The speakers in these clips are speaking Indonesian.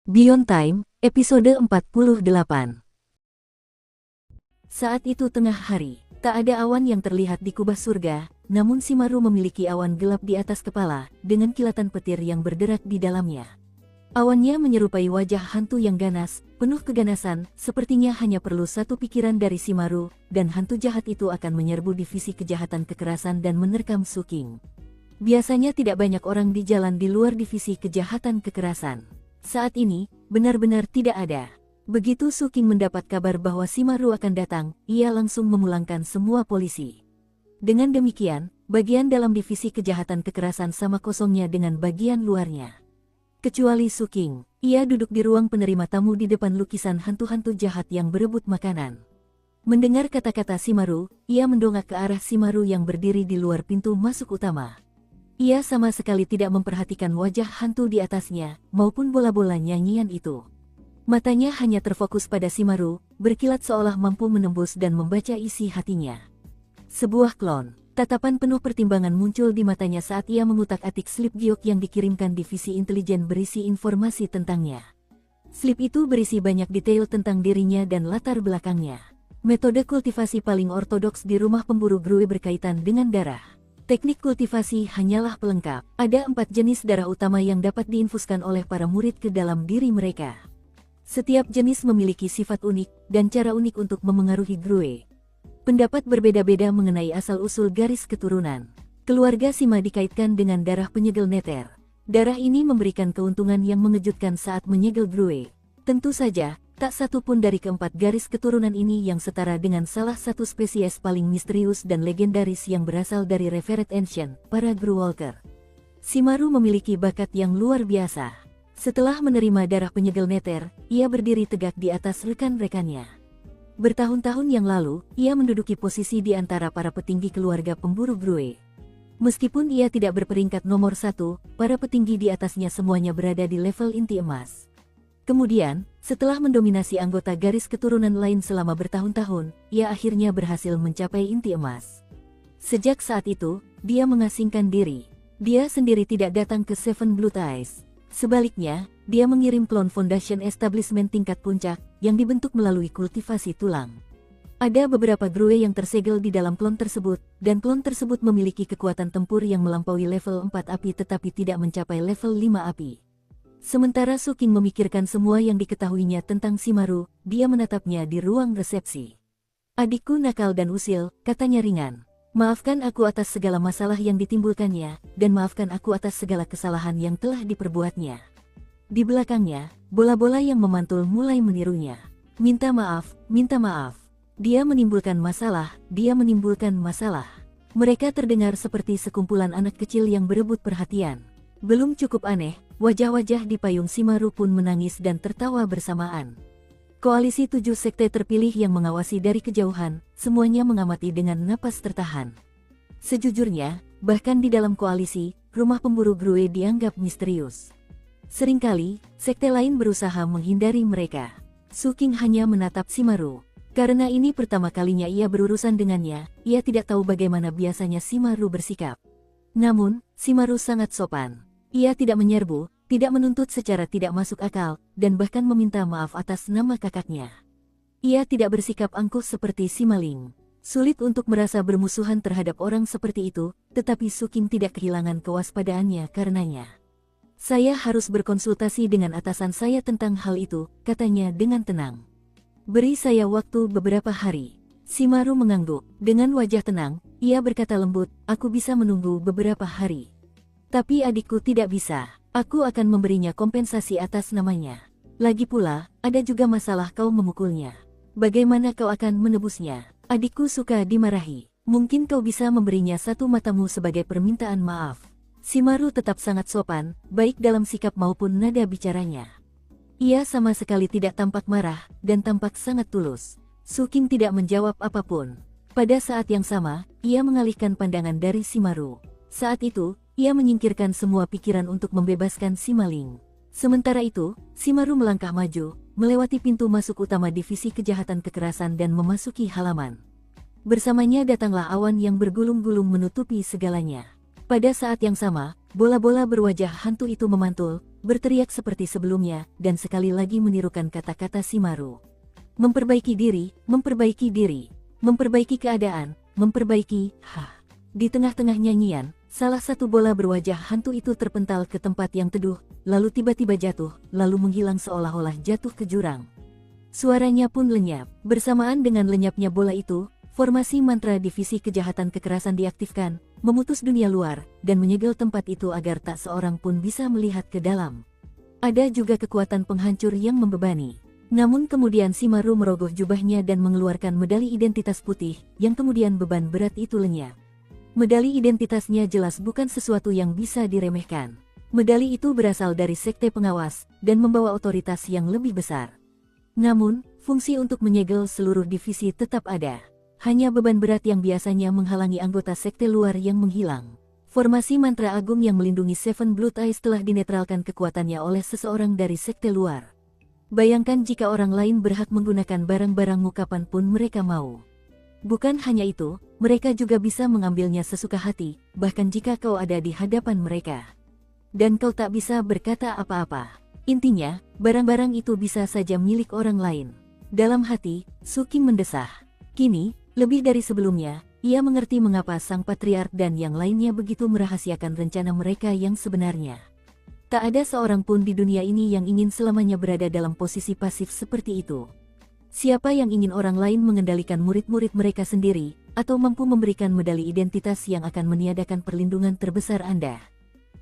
Beyond Time, episode 48. Saat itu tengah hari, tak ada awan yang terlihat di kubah surga, namun Shimaru memiliki awan gelap di atas kepala, dengan kilatan petir yang berderak di dalamnya. Awannya menyerupai wajah hantu yang ganas, penuh keganasan, sepertinya hanya perlu satu pikiran dari Shimaru, dan hantu jahat itu akan menyerbu divisi kejahatan kekerasan dan menerkam Suking. Biasanya tidak banyak orang di jalan di luar divisi kejahatan kekerasan. Saat ini, benar-benar tidak ada. Begitu Suking mendapat kabar bahwa Shimaru akan datang, ia langsung memulangkan semua polisi. Dengan demikian, bagian dalam divisi kejahatan kekerasan sama kosongnya dengan bagian luarnya. Kecuali Suking, ia duduk di ruang penerima tamu di depan lukisan hantu-hantu jahat yang berebut makanan. Mendengar kata-kata Shimaru, ia mendongak ke arah Shimaru yang berdiri di luar pintu masuk utama. Ia sama sekali tidak memperhatikan wajah hantu di atasnya, maupun bola-bola nyanyian itu. Matanya hanya terfokus pada Shimaru, berkilat seolah mampu menembus dan membaca isi hatinya. Sebuah klon, tatapan penuh pertimbangan muncul di matanya saat ia mengutak-atik slip giok yang dikirimkan divisi intelijen berisi informasi tentangnya. Slip itu berisi banyak detail tentang dirinya dan latar belakangnya. Metode kultivasi paling ortodoks di rumah pemburu Grue berkaitan dengan darah. Teknik kultivasi hanyalah pelengkap. Ada 4 jenis darah utama yang dapat diinfuskan oleh para murid ke dalam diri mereka. Setiap jenis memiliki sifat unik dan cara unik untuk memengaruhi Grue. Pendapat berbeda-beda mengenai asal-usul garis keturunan. Keluarga Shima dikaitkan dengan darah penyegel neter. Darah ini memberikan keuntungan yang mengejutkan saat menyegel Grue. Tentu saja, tak satu pun dari keempat garis keturunan ini yang setara dengan salah satu spesies paling misterius dan legendaris yang berasal dari Revered Ancient, para Gruewalker. Shimaru memiliki bakat yang luar biasa. Setelah menerima darah penyegel neter, ia berdiri tegak di atas rekan-rekannya. Bertahun-tahun yang lalu, ia menduduki posisi di antara para petinggi keluarga pemburu Grue. Meskipun ia tidak berperingkat nomor 1, para petinggi di atasnya semuanya berada di level inti emas. Kemudian, setelah mendominasi anggota garis keturunan lain selama bertahun-tahun, ia akhirnya berhasil mencapai inti emas. Sejak saat itu, dia mengasingkan diri. Dia sendiri tidak datang ke Seven Blood Eyes. Sebaliknya, dia mengirim klon Foundation Establishment tingkat puncak, yang dibentuk melalui kultivasi tulang. Ada beberapa Grue yang tersegel di dalam klon tersebut, dan klon tersebut memiliki kekuatan tempur yang melampaui level 4 api tetapi tidak mencapai level 5 api. Sementara Suking memikirkan semua yang diketahuinya tentang Shimaru, dia menatapnya di ruang resepsi. "Adikku nakal dan usil," katanya ringan. "Maafkan aku atas segala masalah yang ditimbulkannya, dan maafkan aku atas segala kesalahan yang telah diperbuatnya." Di belakangnya, bola-bola yang memantul mulai menirunya. "Minta maaf, minta maaf." Dia menimbulkan masalah, dia menimbulkan masalah. Mereka terdengar seperti sekumpulan anak kecil yang berebut perhatian. Belum cukup aneh, wajah-wajah di payung Shimaru pun menangis dan tertawa bersamaan. Koalisi 7 sekte terpilih yang mengawasi dari kejauhan, semuanya mengamati dengan napas tertahan. Sejujurnya, bahkan di dalam koalisi, rumah pemburu Grue dianggap misterius. Seringkali, sekte lain berusaha menghindari mereka. Suking hanya menatap Shimaru. Karena ini pertama kalinya ia berurusan dengannya, ia tidak tahu bagaimana biasanya Shimaru bersikap. Namun, Shimaru sangat sopan. Ia tidak menyerbu, tidak menuntut secara tidak masuk akal, dan bahkan meminta maaf atas nama kakaknya. Ia tidak bersikap angkuh seperti Shimaling. Sulit untuk merasa bermusuhan terhadap orang seperti itu, tetapi Suking tidak kehilangan kewaspadaannya karenanya. "Saya harus berkonsultasi dengan atasan saya tentang hal itu," katanya dengan tenang. "Beri saya waktu beberapa hari." Shimaru mengangguk. Dengan wajah tenang, ia berkata lembut, "Aku bisa menunggu beberapa hari. Tapi adikku tidak bisa. Aku akan memberinya kompensasi atas namanya. Lagi pula, ada juga masalah kau memukulnya. Bagaimana kau akan menebusnya? Adikku suka dimarahi. Mungkin kau bisa memberinya satu matamu sebagai permintaan maaf." Shimaru tetap sangat sopan, baik dalam sikap maupun nada bicaranya. Ia sama sekali tidak tampak marah, dan tampak sangat tulus. Suking tidak menjawab apapun. Pada saat yang sama, ia mengalihkan pandangan dari Shimaru. Saat itu, ia menyingkirkan semua pikiran untuk membebaskan Shimaling. Sementara itu, Shimaru melangkah maju, melewati pintu masuk utama divisi kejahatan kekerasan dan memasuki halaman. Bersamanya datanglah awan yang bergulung-gulung menutupi segalanya. Pada saat yang sama, bola-bola berwajah hantu itu memantul, berteriak seperti sebelumnya, dan sekali lagi menirukan kata-kata Shimaru. Memperbaiki diri, memperbaiki diri, memperbaiki keadaan, memperbaiki, Di tengah-tengah nyanyian, salah satu bola berwajah hantu itu terpental ke tempat yang teduh, lalu tiba-tiba jatuh, lalu menghilang seolah-olah jatuh ke jurang. Suaranya pun lenyap. Bersamaan dengan lenyapnya bola itu, formasi mantra divisi kejahatan kekerasan diaktifkan, memutus dunia luar, dan menyegel tempat itu agar tak seorang pun bisa melihat ke dalam. Ada juga kekuatan penghancur yang membebani. Namun kemudian Shimaru merogoh jubahnya dan mengeluarkan medali identitas putih, yang kemudian beban berat itu lenyap. Medali identitasnya jelas bukan sesuatu yang bisa diremehkan. Medali itu berasal dari sekte pengawas, dan membawa otoritas yang lebih besar. Namun, fungsi untuk menyegel seluruh divisi tetap ada. Hanya beban berat yang biasanya menghalangi anggota sekte luar yang menghilang. Formasi mantra agung yang melindungi Seven Blood Eyes telah dinetralkan kekuatannya oleh seseorang dari sekte luar. Bayangkan jika orang lain berhak menggunakan barang-barangmu kapanpun mereka mau. Bukan hanya itu, mereka juga bisa mengambilnya sesuka hati, bahkan jika kau ada di hadapan mereka. Dan kau tak bisa berkata apa-apa. Intinya, barang-barang itu bisa saja milik orang lain. Dalam hati, Suking mendesah. Kini, lebih dari sebelumnya, ia mengerti mengapa sang patriark dan yang lainnya begitu merahasiakan rencana mereka yang sebenarnya. Tak ada seorang pun di dunia ini yang ingin selamanya berada dalam posisi pasif seperti itu. Siapa yang ingin orang lain mengendalikan murid-murid mereka sendiri, atau mampu memberikan medali identitas yang akan meniadakan perlindungan terbesar Anda?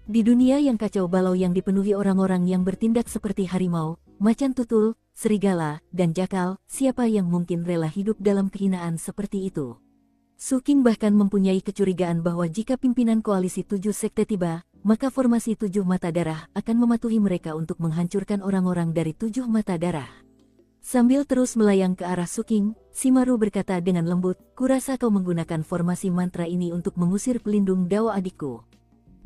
Di dunia yang kacau balau yang dipenuhi orang-orang yang bertindak seperti harimau, macan tutul, serigala, dan jakal, siapa yang mungkin rela hidup dalam kehinaan seperti itu? Suking bahkan mempunyai kecurigaan bahwa jika pimpinan koalisi 7 sekte tiba, maka formasi 7 mata darah akan mematuhi mereka untuk menghancurkan orang-orang dari 7 mata darah. Sambil terus melayang ke arah Suking, Shimaru berkata dengan lembut, "Kurasa kau menggunakan formasi mantra ini untuk mengusir pelindung Dao adikku."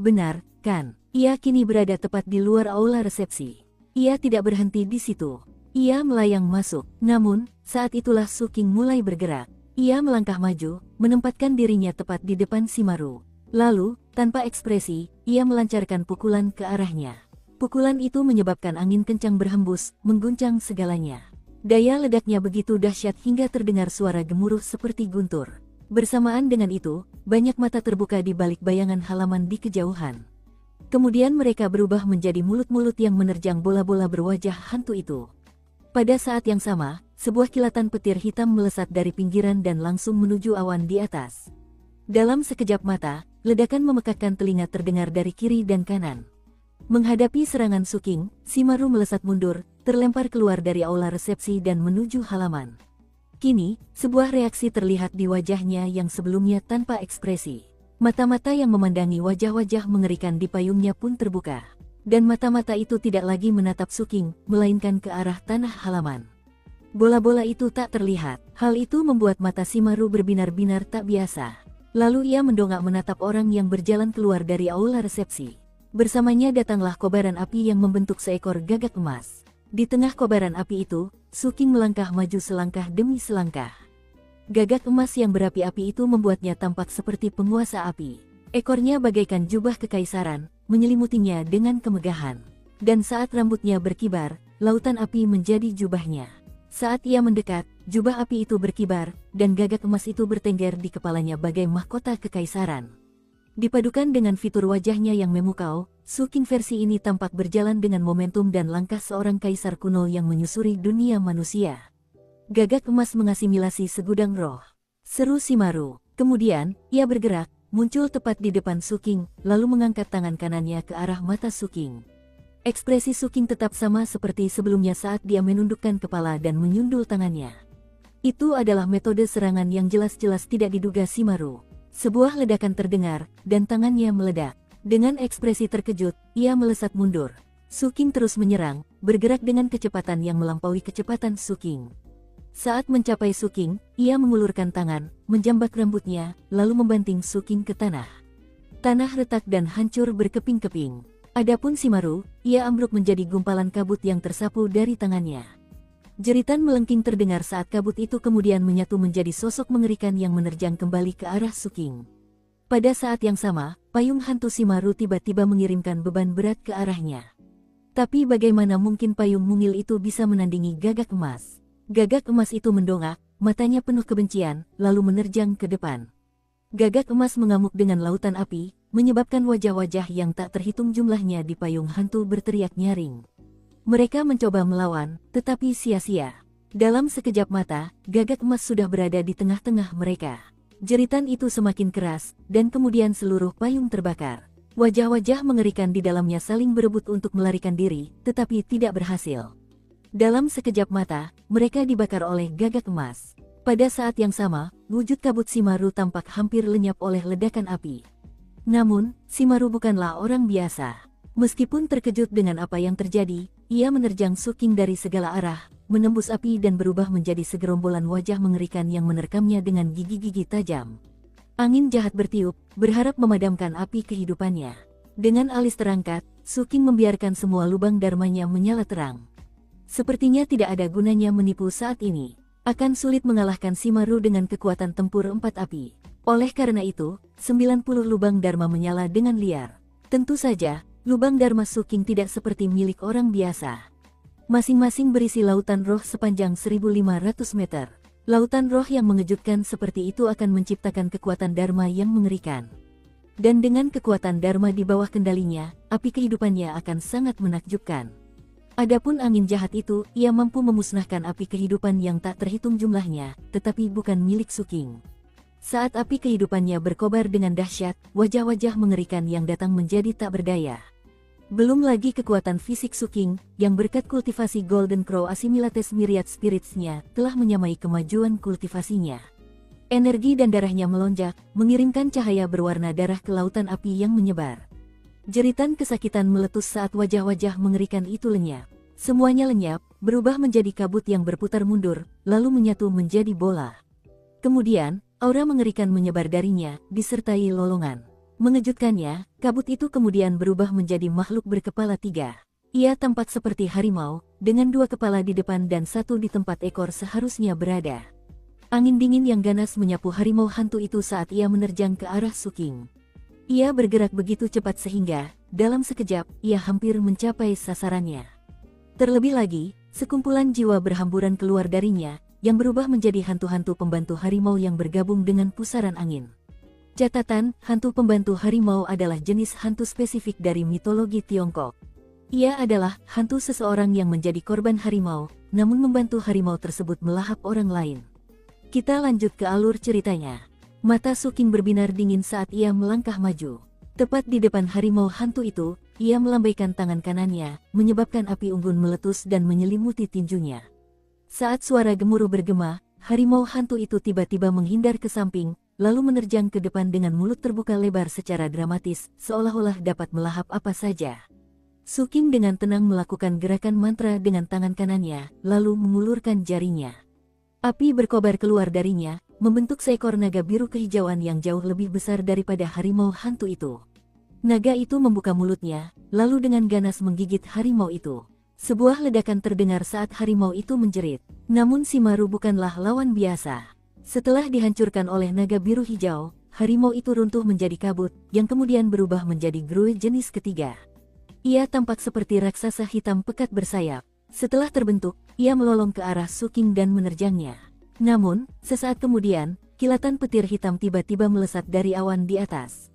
Benar, kan? Ia kini berada tepat di luar aula resepsi. Ia tidak berhenti di situ. Ia melayang masuk. Namun, saat itulah Suking mulai bergerak. Ia melangkah maju, menempatkan dirinya tepat di depan Shimaru. Lalu, tanpa ekspresi, ia melancarkan pukulan ke arahnya. Pukulan itu menyebabkan angin kencang berhembus, mengguncang segalanya. Daya ledaknya begitu dahsyat hingga terdengar suara gemuruh seperti guntur. Bersamaan dengan itu, banyak mata terbuka di balik bayangan halaman di kejauhan. Kemudian mereka berubah menjadi mulut-mulut yang menerjang bola-bola berwajah hantu itu. Pada saat yang sama, sebuah kilatan petir hitam melesat dari pinggiran dan langsung menuju awan di atas. Dalam sekejap mata, ledakan memekakkan telinga terdengar dari kiri dan kanan. Menghadapi serangan Suking, Shimaru melesat mundur, terlempar keluar dari aula resepsi dan menuju halaman. Kini, sebuah reaksi terlihat di wajahnya yang sebelumnya tanpa ekspresi. Mata-mata yang memandangi wajah-wajah mengerikan di payungnya pun terbuka. Dan mata-mata itu tidak lagi menatap Suking, melainkan ke arah tanah halaman. Bola-bola itu tak terlihat. Hal itu membuat mata Shimaru berbinar-binar tak biasa. Lalu ia mendongak menatap orang yang berjalan keluar dari aula resepsi. Bersamanya datanglah kobaran api yang membentuk seekor gagak emas. Di tengah kobaran api itu, Suking melangkah maju selangkah demi selangkah. Gagak emas yang berapi-api itu membuatnya tampak seperti penguasa api. Ekornya bagaikan jubah kekaisaran, menyelimutinya dengan kemegahan. Dan saat rambutnya berkibar, lautan api menjadi jubahnya. Saat ia mendekat, jubah api itu berkibar, dan gagak emas itu bertengger di kepalanya bagai mahkota kekaisaran. Dipadukan dengan fitur wajahnya yang memukau, Suking versi ini tampak berjalan dengan momentum dan langkah seorang kaisar kuno yang menyusuri dunia manusia. Gagak emas mengasimilasi segudang roh. Seru Shimaru. Kemudian, ia bergerak, muncul tepat di depan Suking, lalu mengangkat tangan kanannya ke arah mata Suking. Ekspresi Suking tetap sama seperti sebelumnya saat dia menundukkan kepala dan menyundul tangannya. Itu adalah metode serangan yang jelas-jelas tidak diduga Shimaru. Sebuah ledakan terdengar, dan tangannya meledak. Dengan ekspresi terkejut, ia melesat mundur. Suking terus menyerang, bergerak dengan kecepatan yang melampaui kecepatan Suking. Saat mencapai Suking, ia mengulurkan tangan, menjambak rambutnya, lalu membanting Suking ke tanah. Tanah retak dan hancur berkeping-keping. Adapun Shimaru, ia ambruk menjadi gumpalan kabut yang tersapu dari tangannya. Jeritan melengking terdengar saat kabut itu kemudian menyatu menjadi sosok mengerikan yang menerjang kembali ke arah Suking. Pada saat yang sama, payung hantu Shimaru tiba-tiba mengirimkan beban berat ke arahnya. Tapi bagaimana mungkin payung mungil itu bisa menandingi gagak emas? Gagak emas itu mendongak, matanya penuh kebencian, lalu menerjang ke depan. Gagak emas mengamuk dengan lautan api, menyebabkan wajah-wajah yang tak terhitung jumlahnya di payung hantu berteriak nyaring. Mereka mencoba melawan, tetapi sia-sia. Dalam sekejap mata, gagak emas sudah berada di tengah-tengah mereka. Jeritan itu semakin keras, dan kemudian seluruh payung terbakar. Wajah-wajah mengerikan di dalamnya saling berebut untuk melarikan diri, tetapi tidak berhasil. Dalam sekejap mata, mereka dibakar oleh gagak emas. Pada saat yang sama, wujud kabut Shimaru tampak hampir lenyap oleh ledakan api. Namun, Shimaru bukanlah orang biasa. Meskipun terkejut dengan apa yang terjadi, ia menerjang Suking dari segala arah, menembus api dan berubah menjadi segerombolan wajah mengerikan yang menerkamnya dengan gigi-gigi tajam. Angin jahat bertiup, berharap memadamkan api kehidupannya. Dengan alis terangkat, Suking membiarkan semua lubang dharmanya menyala terang. Sepertinya tidak ada gunanya menipu saat ini. Akan sulit mengalahkan Shimaru dengan kekuatan tempur 4 api. Oleh karena itu, 90 lubang dharma menyala dengan liar. Tentu saja, lubang dharma Suking tidak seperti milik orang biasa. Masing-masing berisi lautan roh sepanjang 1.500 meter. Lautan roh yang mengejutkan seperti itu akan menciptakan kekuatan dharma yang mengerikan. Dan dengan kekuatan dharma di bawah kendalinya, api kehidupannya akan sangat menakjubkan. Adapun angin jahat itu, ia mampu memusnahkan api kehidupan yang tak terhitung jumlahnya, tetapi bukan milik Suking. Saat api kehidupannya berkobar dengan dahsyat, wajah-wajah mengerikan yang datang menjadi tak berdaya. Belum lagi kekuatan fisik Suking, yang berkat kultivasi Golden Crow Assimilates Myriad Spirits-nya, telah menyamai kemajuan kultivasinya. Energi dan darahnya melonjak, mengirimkan cahaya berwarna darah ke lautan api yang menyebar. Jeritan kesakitan meletus saat wajah-wajah mengerikan itu lenyap. Semuanya lenyap, berubah menjadi kabut yang berputar mundur, lalu menyatu menjadi bola. Kemudian, aura mengerikan menyebar darinya, disertai lolongan. Mengejutkannya, kabut itu kemudian berubah menjadi makhluk berkepala 3. Ia tampak seperti harimau, dengan 2 kepala di depan dan 1 di tempat ekor seharusnya berada. Angin dingin yang ganas menyapu harimau hantu itu saat ia menerjang ke arah Suking. Ia bergerak begitu cepat sehingga, dalam sekejap, ia hampir mencapai sasarannya. Terlebih lagi, sekumpulan jiwa berhamburan keluar darinya, yang berubah menjadi hantu-hantu pembantu harimau yang bergabung dengan pusaran angin. Catatan, hantu pembantu harimau adalah jenis hantu spesifik dari mitologi Tiongkok. Ia adalah hantu seseorang yang menjadi korban harimau, namun membantu harimau tersebut melahap orang lain. Kita lanjut ke alur ceritanya. Mata Suking berbinar dingin saat ia melangkah maju. Tepat di depan harimau hantu itu, ia melambaikan tangan kanannya, menyebabkan api unggun meletus dan menyelimuti tinjunya. Saat suara gemuruh bergema, harimau hantu itu tiba-tiba menghindar ke samping, lalu menerjang ke depan dengan mulut terbuka lebar secara dramatis, seolah-olah dapat melahap apa saja. Suking dengan tenang melakukan gerakan mantra dengan tangan kanannya, lalu mengulurkan jarinya. Api berkobar keluar darinya, membentuk seekor naga biru kehijauan yang jauh lebih besar daripada harimau hantu itu. Naga itu membuka mulutnya, lalu dengan ganas menggigit harimau itu. Sebuah ledakan terdengar saat harimau itu menjerit. Namun Shimaru bukanlah lawan biasa. Setelah dihancurkan oleh naga biru hijau, harimau itu runtuh menjadi kabut, yang kemudian berubah menjadi grue jenis ketiga. Ia tampak seperti raksasa hitam pekat bersayap. Setelah terbentuk, ia melolong ke arah Suking dan menerjangnya. Namun, sesaat kemudian, kilatan petir hitam tiba-tiba melesat dari awan di atas.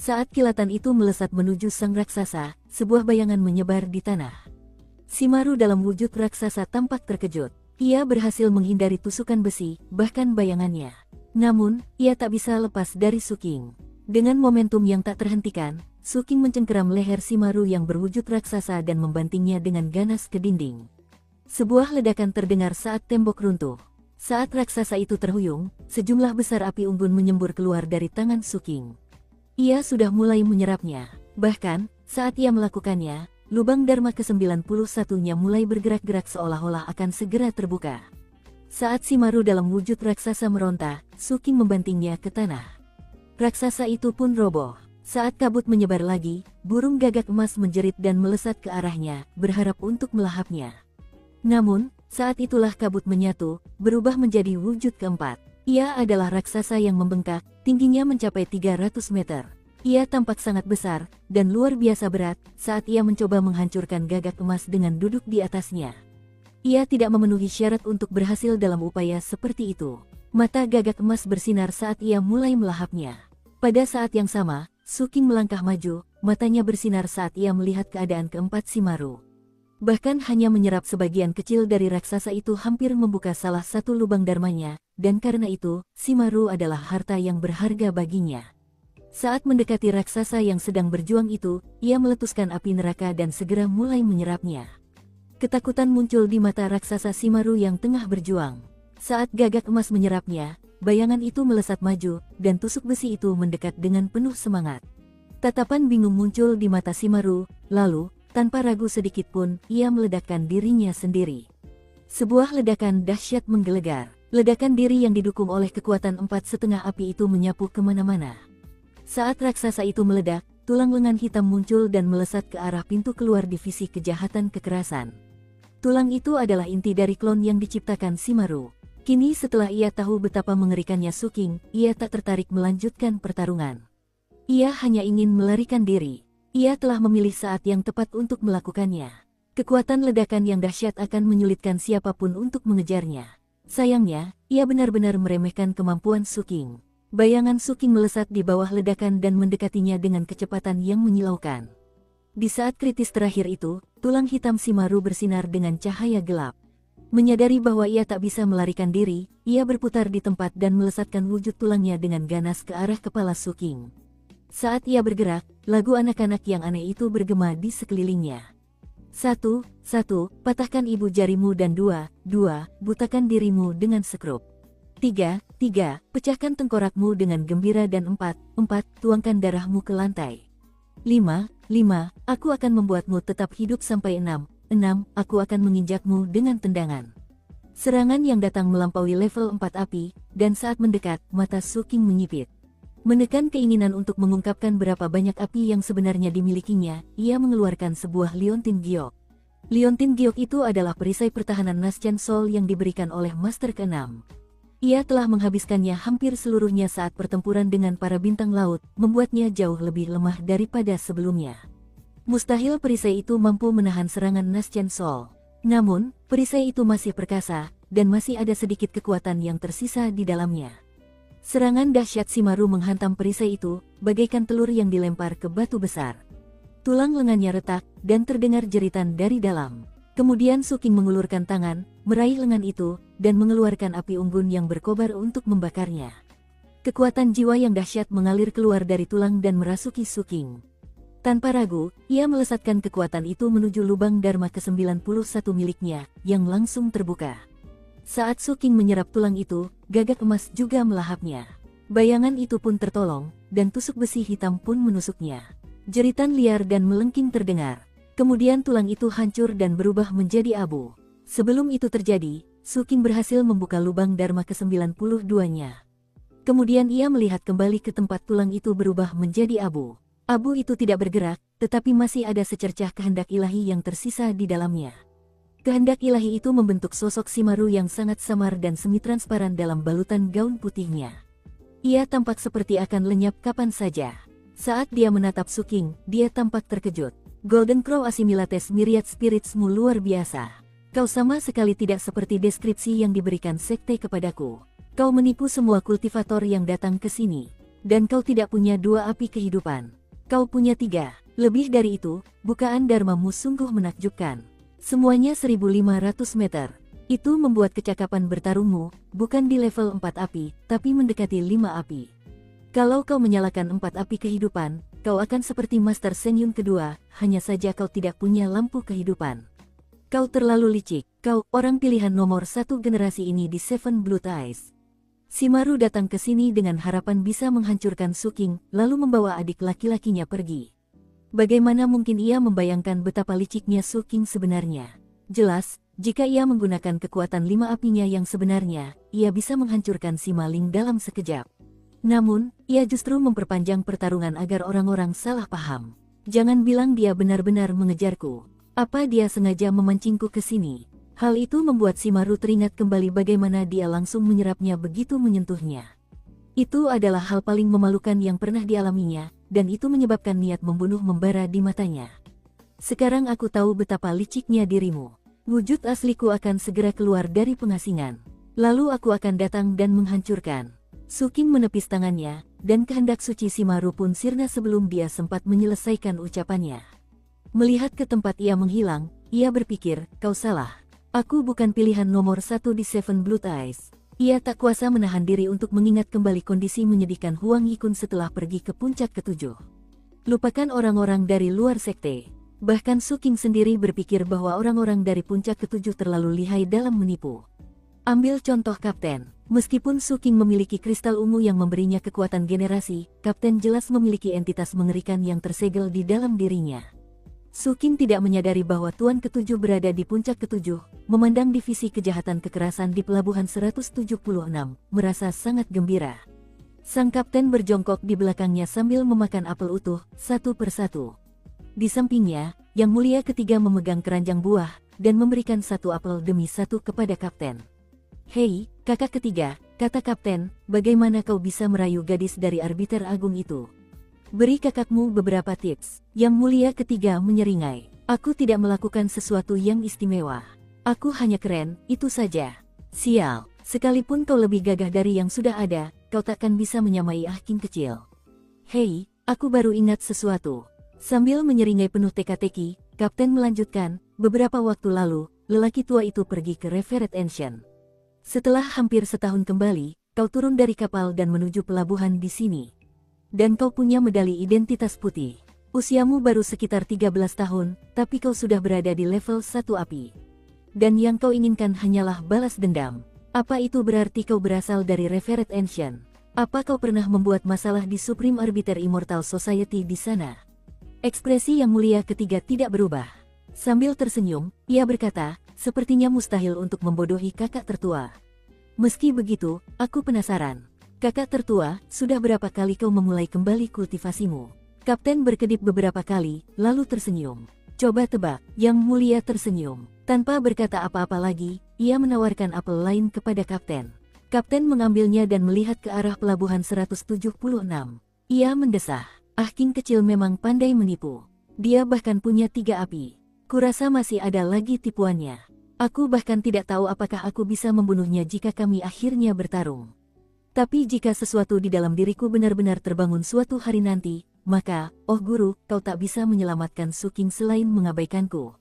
Saat kilatan itu melesat menuju sang raksasa, sebuah bayangan menyebar di tanah. Shimaru dalam wujud raksasa tampak terkejut. Ia berhasil menghindari tusukan besi, bahkan bayangannya. Namun, ia tak bisa lepas dari Suking. Dengan momentum yang tak terhentikan, Suking mencengkeram leher Shimaru yang berwujud raksasa dan membantingnya dengan ganas ke dinding. Sebuah ledakan terdengar saat tembok runtuh. Saat raksasa itu terhuyung, sejumlah besar api unggun menyembur keluar dari tangan Suking. Ia sudah mulai menyerapnya. Bahkan, saat ia melakukannya, lubang dharma ke-91-nya mulai bergerak-gerak seolah-olah akan segera terbuka. Saat Shimaru dalam wujud raksasa meronta, Suking membantingnya ke tanah. Raksasa itu pun roboh. Saat kabut menyebar lagi, burung gagak emas menjerit dan melesat ke arahnya, berharap untuk melahapnya. Namun, saat itulah kabut menyatu, berubah menjadi wujud keempat. Ia adalah raksasa yang membengkak, tingginya mencapai 300 meter. Ia tampak sangat besar dan luar biasa berat saat ia mencoba menghancurkan gagak emas dengan duduk di atasnya. Ia tidak memenuhi syarat untuk berhasil dalam upaya seperti itu. Mata gagak emas bersinar saat ia mulai melahapnya. Pada saat yang sama, Su King melangkah maju, matanya bersinar saat ia melihat keadaan keempat Shimaru. Bahkan hanya menyerap sebagian kecil dari raksasa itu hampir membuka salah satu lubang dharmanya, dan karena itu, Shimaru adalah harta yang berharga baginya. Saat mendekati raksasa yang sedang berjuang itu, ia meletuskan api neraka dan segera mulai menyerapnya. Ketakutan muncul di mata raksasa Shimaru yang tengah berjuang. Saat gagak emas menyerapnya, bayangan itu melesat maju, dan tusuk besi itu mendekat dengan penuh semangat. Tatapan bingung muncul di mata Shimaru, lalu, tanpa ragu sedikit pun, ia meledakkan dirinya sendiri. Sebuah ledakan dahsyat menggelegar. Ledakan diri yang didukung oleh kekuatan 4,5 api itu menyapu kemana-mana. Saat raksasa itu meledak, tulang lengan hitam muncul dan melesat ke arah pintu keluar divisi kejahatan kekerasan. Tulang itu adalah inti dari klon yang diciptakan Shimaru. Kini setelah ia tahu betapa mengerikannya Su King, ia tak tertarik melanjutkan pertarungan. Ia hanya ingin melarikan diri. Ia telah memilih saat yang tepat untuk melakukannya. Kekuatan ledakan yang dahsyat akan menyulitkan siapapun untuk mengejarnya. Sayangnya, ia benar-benar meremehkan kemampuan Su King. Bayangan Su King melesat di bawah ledakan dan mendekatinya dengan kecepatan yang menyilaukan. Di saat kritis terakhir itu, tulang hitam Shimaru bersinar dengan cahaya gelap. Menyadari bahwa ia tak bisa melarikan diri, ia berputar di tempat dan melesatkan wujud tulangnya dengan ganas ke arah kepala Su King. Saat ia bergerak, lagu anak-anak yang aneh itu bergema di sekelilingnya. 1, patahkan ibu jarimu dan 2, butakan dirimu dengan sekrup. 3, pecahkan tengkorakmu dengan gembira dan 4, tuangkan darahmu ke lantai. 5, aku akan membuatmu tetap hidup sampai 6, aku akan menginjakmu dengan tendangan. Serangan yang datang melampaui level 4 api, dan saat mendekat, mata Su King menyipit. Menekan keinginan untuk mengungkapkan berapa banyak api yang sebenarnya dimilikinya, ia mengeluarkan sebuah Liontin Giok. Liontin Giok itu adalah perisai pertahanan Naschen Soul yang diberikan oleh Master ke-6. Ia telah menghabiskannya hampir seluruhnya saat pertempuran dengan para bintang laut, membuatnya jauh lebih lemah daripada sebelumnya. Mustahil perisai itu mampu menahan serangan Naschen Soul. Namun, perisai itu masih perkasa, dan masih ada sedikit kekuatan yang tersisa di dalamnya. Serangan dahsyat Shimaru menghantam perisai itu, bagaikan telur yang dilempar ke batu besar. Tulang lengannya retak, dan terdengar jeritan dari dalam. Kemudian Su King mengulurkan tangan, meraih lengan itu, dan mengeluarkan api unggun yang berkobar untuk membakarnya. Kekuatan jiwa yang dahsyat mengalir keluar dari tulang dan merasuki Su King. Tanpa ragu, ia melesatkan kekuatan itu menuju lubang Dharma ke-91 miliknya, yang langsung terbuka. Saat Su King menyerap tulang itu, gagak emas juga melahapnya. Bayangan itu pun tertolong, dan tusuk besi hitam pun menusuknya. Jeritan liar dan melengking terdengar. Kemudian tulang itu hancur dan berubah menjadi abu. Sebelum itu terjadi, Su King berhasil membuka lubang Dharma ke-92-nya. Kemudian ia melihat kembali ke tempat tulang itu berubah menjadi abu. Abu itu tidak bergerak, tetapi masih ada secercah kehendak ilahi yang tersisa di dalamnya. Kehendak ilahi itu membentuk sosok Shimaru yang sangat samar dan semi-transparan dalam balutan gaun putihnya. Ia tampak seperti akan lenyap kapan saja. Saat dia menatap Su King, dia tampak terkejut. Golden Crow Assimilates Myriad Spiritsmu luar biasa. Kau sama sekali tidak seperti deskripsi yang diberikan sekte kepadaku. Kau menipu semua kultivator yang datang ke sini. Dan kau tidak punya 2 api kehidupan. Kau punya 3. Lebih dari itu, bukaan dharmamu sungguh menakjubkan. Semuanya 1500 meter. Itu membuat kecakapan bertarungmu, bukan di level 4 api, tapi mendekati 5 api. Kalau kau menyalakan 4 api kehidupan, kau akan seperti Master Senyum kedua, hanya saja kau tidak punya lampu kehidupan. Kau terlalu licik, kau orang pilihan nomor 1 generasi ini di Seven Blood Eyes. Shimaru datang ke sini dengan harapan bisa menghancurkan Su King, lalu membawa adik laki-lakinya pergi. Bagaimana mungkin ia membayangkan betapa liciknya Su King sebenarnya? Jelas, jika ia menggunakan kekuatan 5 apinya yang sebenarnya, ia bisa menghancurkan si maling dalam sekejap. Namun, ia justru memperpanjang pertarungan agar orang-orang salah paham. Jangan bilang dia benar-benar mengejarku. Apa dia sengaja memancingku ke sini? Hal itu membuat Shimaru teringat kembali bagaimana dia langsung menyerapnya begitu menyentuhnya. Itu adalah hal paling memalukan yang pernah dialaminya, dan itu menyebabkan niat membunuh membara di matanya. Sekarang aku tahu betapa liciknya dirimu. Wujud asliku akan segera keluar dari pengasingan. Lalu aku akan datang dan menghancurkan. Suking menepis tangannya, dan kehendak suci Shimaru pun sirna sebelum dia sempat menyelesaikan ucapannya. Melihat ke tempat ia menghilang, ia berpikir, kau salah. Aku bukan pilihan nomor 1 di Seven Blood Eyes. Ia tak kuasa menahan diri untuk mengingat kembali kondisi menyedihkan Huang Yikun setelah pergi ke puncak ketujuh. Lupakan orang-orang dari luar sekte. Bahkan Suking sendiri berpikir bahwa orang-orang dari puncak ketujuh terlalu lihai dalam menipu. Ambil contoh Kapten. Meskipun Suking memiliki kristal ungu yang memberinya kekuatan generasi, Kapten jelas memiliki entitas mengerikan yang tersegel di dalam dirinya. Suking tidak menyadari bahwa Tuan Ketujuh berada di puncak ketujuh, memandang divisi kejahatan kekerasan di pelabuhan 176, merasa sangat gembira. Sang kapten berjongkok di belakangnya sambil memakan apel utuh, satu persatu. Di sampingnya, Yang Mulia Ketiga memegang keranjang buah, dan memberikan satu apel demi satu kepada kapten. Hei, kakak ketiga, kata kapten, bagaimana kau bisa merayu gadis dari arbiter agung itu? Beri kakakmu beberapa tips. Yang Mulia Ketiga menyeringai. Aku tidak melakukan sesuatu yang istimewa. Aku hanya keren, itu saja. Sial, sekalipun kau lebih gagah dari yang sudah ada, kau takkan bisa menyamai Ahking kecil. Hei, aku baru ingat sesuatu. Sambil menyeringai penuh teka-teki, kapten melanjutkan, beberapa waktu lalu, lelaki tua itu pergi ke Revered Ancient. Setelah hampir setahun kembali, kau turun dari kapal dan menuju pelabuhan di sini. Dan kau punya medali identitas putih. Usiamu baru sekitar 13 tahun, tapi kau sudah berada di level 1 api. Dan yang kau inginkan hanyalah balas dendam. Apa itu berarti kau berasal dari Revered Ancient? Apa kau pernah membuat masalah di Supreme Arbiter Immortal Society di sana? Ekspresi Yang Mulia Ketiga tidak berubah. Sambil tersenyum, ia berkata, sepertinya mustahil untuk membodohi kakak tertua. Meski begitu, aku penasaran. Kakak tertua, sudah berapa kali kau memulai kembali kultivasimu? Kapten berkedip beberapa kali, lalu tersenyum. Coba tebak. Yang Mulia tersenyum. Tanpa berkata apa-apa lagi, ia menawarkan apel lain kepada kapten. Kapten mengambilnya dan melihat ke arah pelabuhan 176. Ia mendesah. Ahking kecil memang pandai menipu. Dia bahkan punya 3 api. Kurasa masih ada lagi tipuannya. Aku bahkan tidak tahu apakah aku bisa membunuhnya jika kami akhirnya bertarung. Tapi jika sesuatu di dalam diriku benar-benar terbangun suatu hari nanti, maka, oh guru, kau tak bisa menyelamatkan Suking selain mengabaikanku.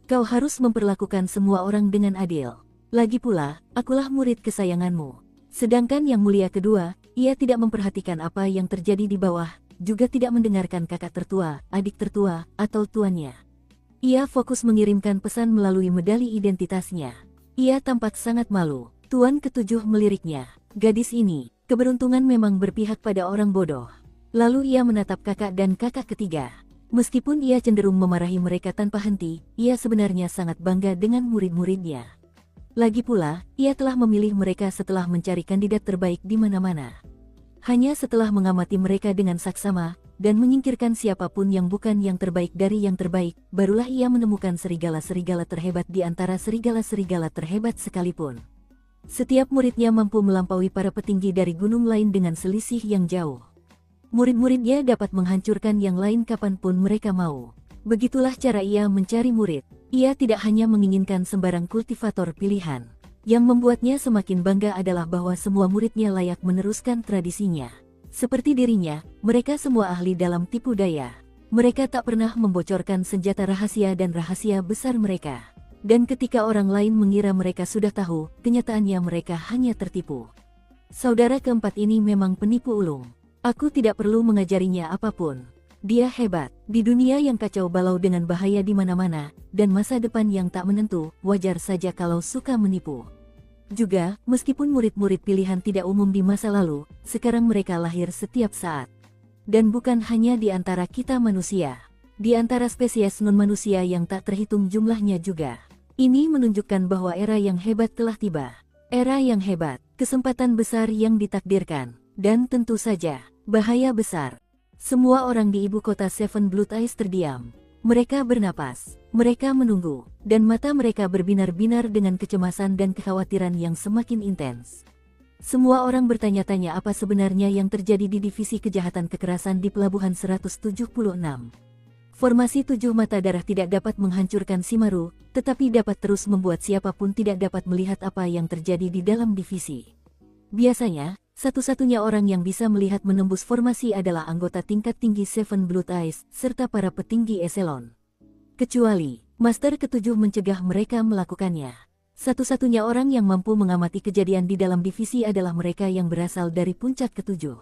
Kau harus memperlakukan semua orang dengan adil. Lagi pula, akulah murid kesayanganmu. Sedangkan Yang Mulia Kedua, ia tidak memperhatikan apa yang terjadi di bawah, juga tidak mendengarkan kakak tertua, adik tertua, atau tuannya. Ia fokus mengirimkan pesan melalui medali identitasnya. Ia tampak sangat malu. Tuan Ketujuh meliriknya. Gadis ini, keberuntungan memang berpihak pada orang bodoh. Lalu ia menatap kakak dan kakak ketiga. Meskipun ia cenderung memarahi mereka tanpa henti, ia sebenarnya sangat bangga dengan murid-muridnya. Lagi pula, ia telah memilih mereka setelah mencari kandidat terbaik di mana-mana. Hanya setelah mengamati mereka dengan saksama, dan menyingkirkan siapapun yang bukan yang terbaik dari yang terbaik, barulah ia menemukan serigala-serigala terhebat di antara serigala-serigala terhebat sekalipun. Setiap muridnya mampu melampaui para petinggi dari gunung lain dengan selisih yang jauh. Murid-muridnya dapat menghancurkan yang lain kapanpun mereka mau. Begitulah cara ia mencari murid. Ia tidak hanya menginginkan sembarang kultivator pilihan. Yang membuatnya semakin bangga adalah bahwa semua muridnya layak meneruskan tradisinya. Seperti dirinya, mereka semua ahli dalam tipu daya. Mereka tak pernah membocorkan senjata rahasia dan rahasia besar mereka. Dan ketika orang lain mengira mereka sudah tahu, kenyataannya mereka hanya tertipu. Saudara keempat ini memang penipu ulung. Aku tidak perlu mengajarinya apapun. Dia hebat. Di dunia yang kacau balau dengan bahaya di mana-mana, dan masa depan yang tak menentu, wajar saja kalau suka menipu. Juga, meskipun murid-murid pilihan tidak umum di masa lalu, sekarang mereka lahir setiap saat. Dan bukan hanya di antara kita manusia. Di antara spesies non-manusia yang tak terhitung jumlahnya juga. Ini menunjukkan bahwa era yang hebat telah tiba. Era yang hebat, kesempatan besar yang ditakdirkan, dan tentu saja, bahaya besar. Semua orang di ibu kota Seven Blood Eyes terdiam. Mereka bernapas, mereka menunggu, dan mata mereka berbinar-binar dengan kecemasan dan kekhawatiran yang semakin intens. Semua orang bertanya-tanya apa sebenarnya yang terjadi di Divisi Kejahatan Kekerasan di Pelabuhan 176. Formasi tujuh mata darah tidak dapat menghancurkan Shimaru, tetapi dapat terus membuat siapapun tidak dapat melihat apa yang terjadi di dalam divisi. Biasanya, satu-satunya orang yang bisa melihat menembus formasi adalah anggota tingkat tinggi Seven Blood Eyes, serta para petinggi eselon. Kecuali, Master Ketujuh mencegah mereka melakukannya. Satu-satunya orang yang mampu mengamati kejadian di dalam divisi adalah mereka yang berasal dari puncak ketujuh.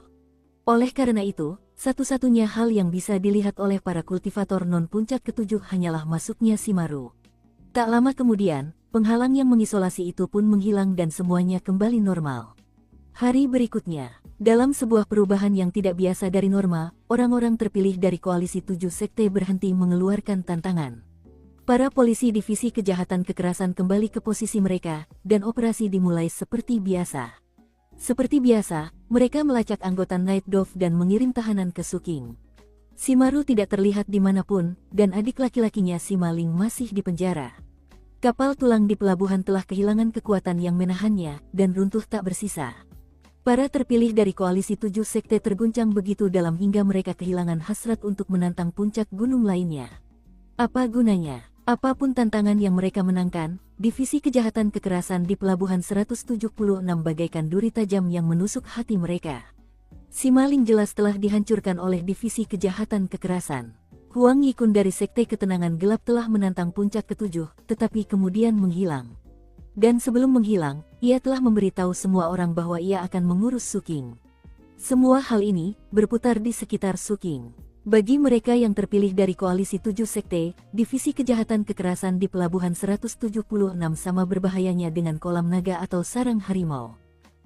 Oleh karena itu, satu-satunya hal yang bisa dilihat oleh para kultivator non-puncak ketujuh hanyalah masuknya Shimaru. Tak lama kemudian, penghalang yang mengisolasi itu pun menghilang dan semuanya kembali normal. Hari berikutnya, dalam sebuah perubahan yang tidak biasa dari norma, orang-orang terpilih dari koalisi tujuh sekte berhenti mengeluarkan tantangan. Para polisi divisi kejahatan kekerasan kembali ke posisi mereka, dan operasi dimulai seperti biasa. Seperti biasa, mereka melacak anggota Night Dove dan mengirim tahanan ke Suking. Shimaru tidak terlihat dimanapun, dan adik laki-lakinya Shimaling masih di penjara. Kapal tulang di pelabuhan telah kehilangan kekuatan yang menahannya, dan runtuh tak bersisa. Para terpilih dari koalisi tujuh sekte terguncang begitu dalam hingga mereka kehilangan hasrat untuk menantang puncak gunung lainnya. Apa gunanya? Apapun tantangan yang mereka menangkan, divisi kejahatan kekerasan di Pelabuhan 176 bagaikan duri tajam yang menusuk hati mereka. Shimaling jelas telah dihancurkan oleh divisi kejahatan kekerasan. Huang Yikun dari Sekte Ketenangan Gelap telah menantang puncak ketujuh, tetapi kemudian menghilang. Dan sebelum menghilang, ia telah memberitahu semua orang bahwa ia akan mengurus Suking. Semua hal ini berputar di sekitar Suking. Bagi mereka yang terpilih dari koalisi tujuh sekte, divisi kejahatan kekerasan di Pelabuhan 176 sama berbahayanya dengan kolam naga atau sarang harimau.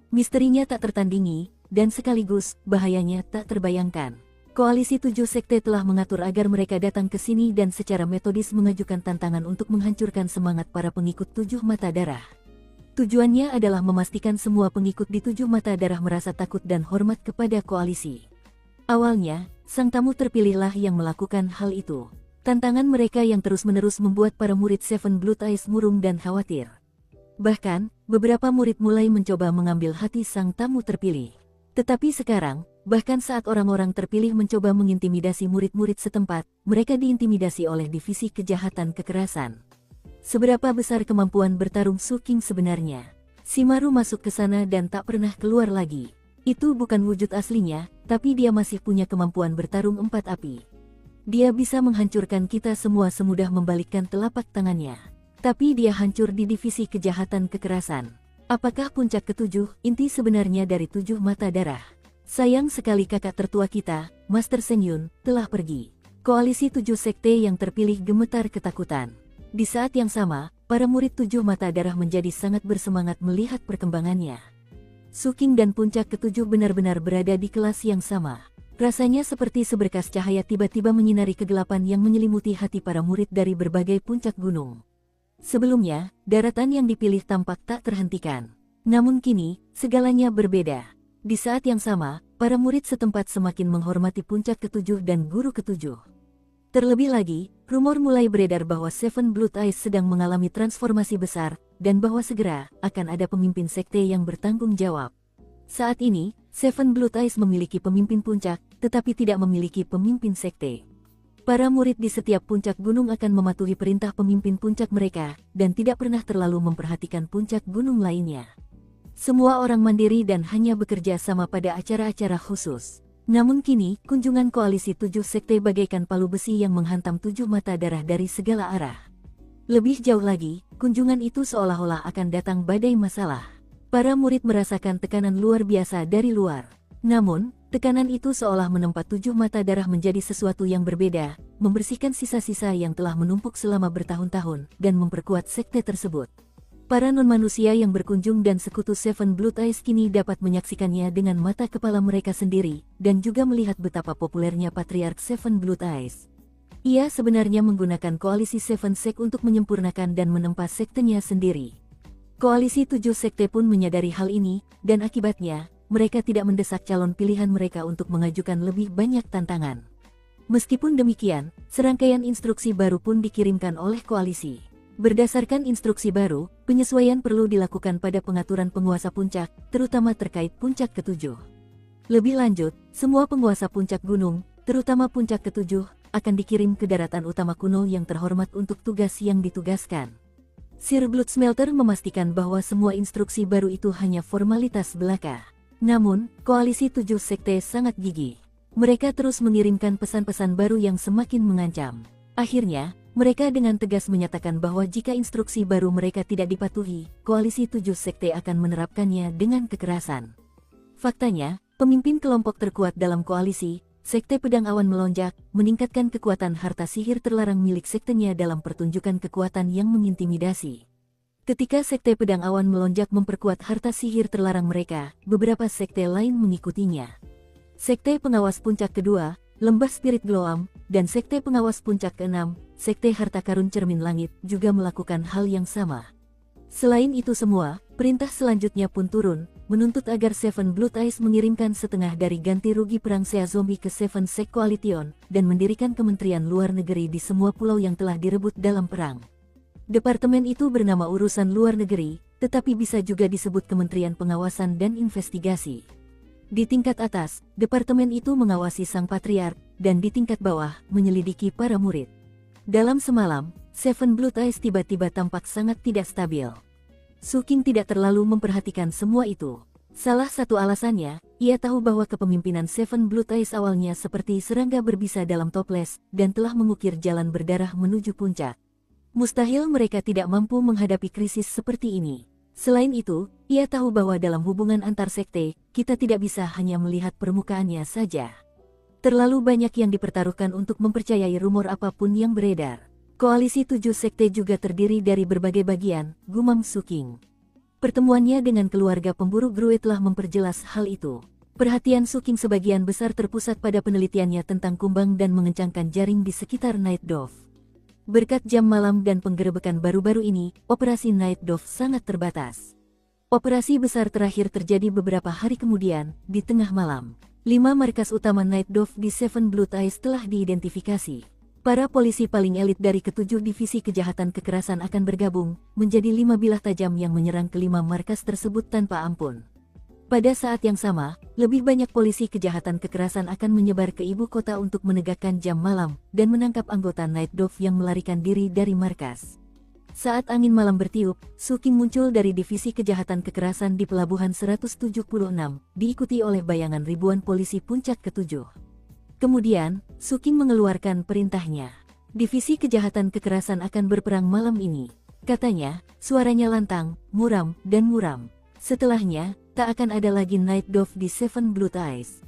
Misterinya tak tertandingi, dan sekaligus bahayanya tak terbayangkan. Koalisi tujuh sekte telah mengatur agar mereka datang ke sini dan secara metodis mengajukan tantangan untuk menghancurkan semangat para pengikut tujuh mata darah. Tujuannya adalah memastikan semua pengikut di tujuh mata darah merasa takut dan hormat kepada koalisi. Awalnya, sang tamu terpilihlah yang melakukan hal itu. Tantangan mereka yang terus-menerus membuat para murid Seven Blood Eyes murung dan khawatir. Bahkan, beberapa murid mulai mencoba mengambil hati sang tamu terpilih. Tetapi sekarang, bahkan saat orang-orang terpilih mencoba mengintimidasi murid-murid setempat, mereka diintimidasi oleh divisi kejahatan kekerasan. Seberapa besar kemampuan bertarung Suking sebenarnya? Shimaru masuk ke sana dan tak pernah keluar lagi. Itu bukan wujud aslinya, tapi dia masih punya kemampuan bertarung empat api. Dia bisa menghancurkan kita semua semudah membalikkan telapak tangannya. Tapi dia hancur di divisi kejahatan kekerasan. Apakah puncak ketujuh, inti sebenarnya dari tujuh mata darah? Sayang sekali kakak tertua kita, Master Sengyun, telah pergi. Koalisi tujuh sekte yang terpilih gemetar ketakutan. Di saat yang sama, para murid tujuh mata darah menjadi sangat bersemangat melihat perkembangannya. Suking dan puncak ketujuh benar-benar berada di kelas yang sama. Rasanya seperti seberkas cahaya tiba-tiba menyinari kegelapan yang menyelimuti hati para murid dari berbagai puncak gunung. Sebelumnya, daratan yang dipilih tampak tak terhentikan. Namun kini, segalanya berbeda. Di saat yang sama, para murid setempat semakin menghormati puncak ketujuh dan guru ketujuh. Terlebih lagi, rumor mulai beredar bahwa Seven Blood Eyes sedang mengalami transformasi besar, dan bahwa segera akan ada pemimpin sekte yang bertanggung jawab. Saat ini, Seven Blood Eyes memiliki pemimpin puncak, tetapi tidak memiliki pemimpin sekte. Para murid di setiap puncak gunung akan mematuhi perintah pemimpin puncak mereka, dan tidak pernah terlalu memperhatikan puncak gunung lainnya. Semua orang mandiri dan hanya bekerja sama pada acara-acara khusus. Namun kini, kunjungan koalisi tujuh sekte bagaikan palu besi yang menghantam tujuh mata darah dari segala arah. Lebih jauh lagi, kunjungan itu seolah-olah akan datang badai masalah. Para murid merasakan tekanan luar biasa dari luar. Namun, tekanan itu seolah menempa tujuh mata darah menjadi sesuatu yang berbeda, membersihkan sisa-sisa yang telah menumpuk selama bertahun-tahun, dan memperkuat sekte tersebut. Para non-manusia yang berkunjung dan sekutu Seven Blood Eyes kini dapat menyaksikannya dengan mata kepala mereka sendiri, dan juga melihat betapa populernya Patriark Seven Blood Eyes. Ia sebenarnya menggunakan koalisi Seven Sek untuk menyempurnakan dan menempa sektenya sendiri. Koalisi tujuh sekte pun menyadari hal ini, dan akibatnya, mereka tidak mendesak calon pilihan mereka untuk mengajukan lebih banyak tantangan. Meskipun demikian, serangkaian instruksi baru pun dikirimkan oleh koalisi. Berdasarkan instruksi baru, penyesuaian perlu dilakukan pada pengaturan penguasa puncak, terutama terkait puncak ketujuh. Lebih lanjut, semua penguasa puncak gunung, terutama puncak ketujuh, akan dikirim ke daratan utama kuno yang terhormat untuk tugas yang ditugaskan. Sir Bloodsmelter memastikan bahwa semua instruksi baru itu hanya formalitas belaka. Namun, koalisi 7 sekte sangat gigih. Mereka terus mengirimkan pesan-pesan baru yang semakin mengancam. Akhirnya, mereka dengan tegas menyatakan bahwa jika instruksi baru mereka tidak dipatuhi, koalisi 7 sekte akan menerapkannya dengan kekerasan. Faktanya, pemimpin kelompok terkuat dalam koalisi, Sekte Pedang Awan melonjak, meningkatkan kekuatan harta sihir terlarang milik sektenya dalam pertunjukan kekuatan yang mengintimidasi. Ketika Sekte Pedang Awan melonjak memperkuat harta sihir terlarang mereka, beberapa sekte lain mengikutinya. Sekte Pengawas Puncak Kedua, Lembah Spirit Gloam, dan Sekte Pengawas Puncak Keenam, Sekte Harta Karun Cermin Langit, juga melakukan hal yang sama. Selain itu semua, perintah selanjutnya pun turun, menuntut agar Seven Blood Eyes mengirimkan setengah dari ganti rugi perang Sea Zombie ke Seven Sect Coalition, dan mendirikan Kementerian Luar Negeri di semua pulau yang telah direbut dalam perang. Departemen itu bernama Urusan Luar Negeri, tetapi bisa juga disebut Kementerian Pengawasan dan Investigasi. Di tingkat atas, departemen itu mengawasi sang patriark, dan di tingkat bawah, menyelidiki para murid. Dalam semalam, Seven Blood Eyes tiba-tiba tampak sangat tidak stabil. Su King tidak terlalu memperhatikan semua itu. Salah satu alasannya, ia tahu bahwa kepemimpinan Seven Blood Eyes awalnya seperti serangga berbisa dalam toples, dan telah mengukir jalan berdarah menuju puncak. Mustahil mereka tidak mampu menghadapi krisis seperti ini. Selain itu, ia tahu bahwa dalam hubungan antar sekte, kita tidak bisa hanya melihat permukaannya saja. Terlalu banyak yang dipertaruhkan untuk mempercayai rumor apapun yang beredar. Koalisi 7 sekte juga terdiri dari berbagai bagian, gumam Su King. Pertemuannya dengan keluarga pemburu Grue telah memperjelas hal itu. Perhatian Su King sebagian besar terpusat pada penelitiannya tentang kumbang dan mengencangkan jaring di sekitar Night Dove. Berkat jam malam dan penggerebekan baru-baru ini, operasi Night Dove sangat terbatas. Operasi besar terakhir terjadi beberapa hari kemudian, di tengah malam. 5 markas utama Night Dove di Seven Blood Eyes telah diidentifikasi. Para polisi paling elit dari ketujuh divisi kejahatan kekerasan akan bergabung, menjadi 5 bilah tajam yang menyerang kelima markas tersebut tanpa ampun. Pada saat yang sama, lebih banyak polisi kejahatan kekerasan akan menyebar ke ibu kota untuk menegakkan jam malam, dan menangkap anggota Night Dove yang melarikan diri dari markas. Saat angin malam bertiup, Su King muncul dari divisi kejahatan kekerasan di Pelabuhan 176, diikuti oleh bayangan ribuan polisi puncak ketujuh. Kemudian, Su King mengeluarkan perintahnya. Divisi kejahatan kekerasan akan berperang malam ini. Katanya, suaranya lantang, muram, dan muram. Setelahnya, tak akan ada lagi Night Dove di Seven Blood Eyes.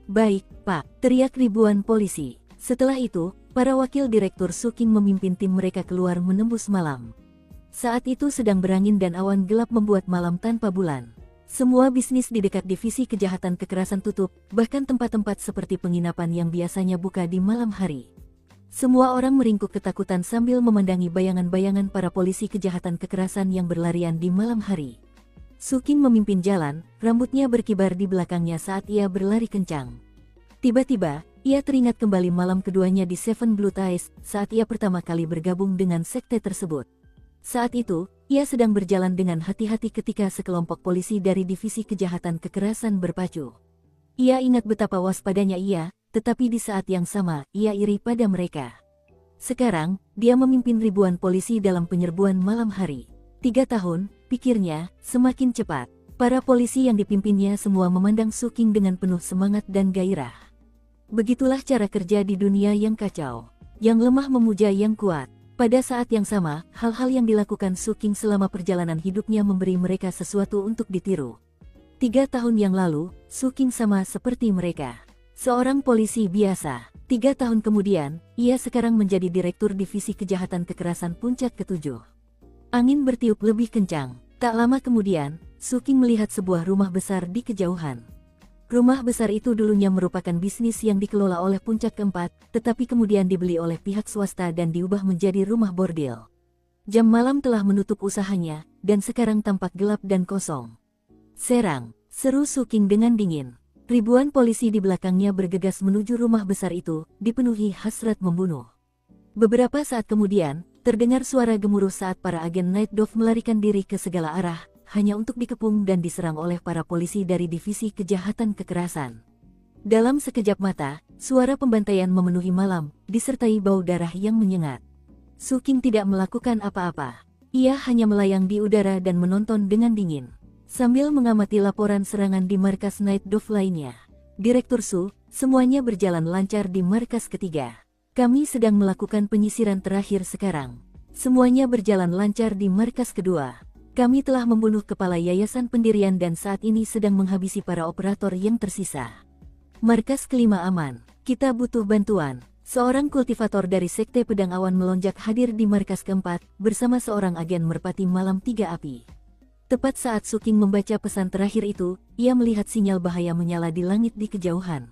Baik, Pak, teriak ribuan polisi. Setelah itu, para wakil direktur Su King memimpin tim mereka keluar menembus malam. Saat itu sedang berangin dan awan gelap membuat malam tanpa bulan. Semua bisnis di dekat divisi kejahatan kekerasan tutup, bahkan tempat-tempat seperti penginapan yang biasanya buka di malam hari. Semua orang meringkuk ketakutan sambil memandangi bayangan-bayangan para polisi kejahatan kekerasan yang berlarian di malam hari. Su King memimpin jalan, rambutnya berkibar di belakangnya saat ia berlari kencang. Tiba-tiba, ia teringat kembali malam keduanya di Seven Blood Eyes saat ia pertama kali bergabung dengan sekte tersebut. Saat itu, ia sedang berjalan dengan hati-hati ketika sekelompok polisi dari divisi kejahatan kekerasan berpacu. Ia ingat betapa waspadanya ia, tetapi di saat yang sama, ia iri pada mereka. Sekarang, dia memimpin ribuan polisi dalam penyerbuan malam hari. 3 tahun, pikirnya, semakin cepat. Para polisi yang dipimpinnya semua memandang Su King dengan penuh semangat dan gairah. Begitulah cara kerja di dunia yang kacau. Yang lemah memuja yang kuat. Pada saat yang sama, hal-hal yang dilakukan Su King selama perjalanan hidupnya memberi mereka sesuatu untuk ditiru. 3 tahun yang lalu, Su King sama seperti mereka. Seorang polisi biasa. 3 tahun kemudian, ia sekarang menjadi direktur divisi kejahatan kekerasan puncak ketujuh. Angin bertiup lebih kencang. Tak lama kemudian, Su King melihat sebuah rumah besar di kejauhan. Rumah besar itu dulunya merupakan bisnis yang dikelola oleh puncak keempat, tetapi kemudian dibeli oleh pihak swasta dan diubah menjadi rumah bordil. Jam malam telah menutup usahanya, dan sekarang tampak gelap dan kosong. Serang, seru Su King dengan dingin. Ribuan polisi di belakangnya bergegas menuju rumah besar itu, dipenuhi hasrat membunuh. Beberapa saat kemudian, terdengar suara gemuruh saat para agen Night Dove melarikan diri ke segala arah, hanya untuk dikepung dan diserang oleh para polisi dari Divisi Kejahatan Kekerasan. Dalam sekejap mata, suara pembantaian memenuhi malam, disertai bau darah yang menyengat. Su King tidak melakukan apa-apa. Ia hanya melayang di udara dan menonton dengan dingin, sambil mengamati laporan serangan di markas Night Dove lainnya. Direktur Su, semuanya berjalan lancar di markas ketiga. Kami sedang melakukan penyisiran terakhir sekarang. Semuanya berjalan lancar di markas kedua. Kami telah membunuh kepala yayasan pendirian dan saat ini sedang menghabisi para operator yang tersisa. Markas kelima aman. Kita butuh bantuan. Seorang kultivator dari Sekte Pedang Awan melonjak hadir di markas keempat, bersama seorang agen Merpati Malam Tiga Api. Tepat saat Su King membaca pesan terakhir itu, ia melihat sinyal bahaya menyala di langit di kejauhan.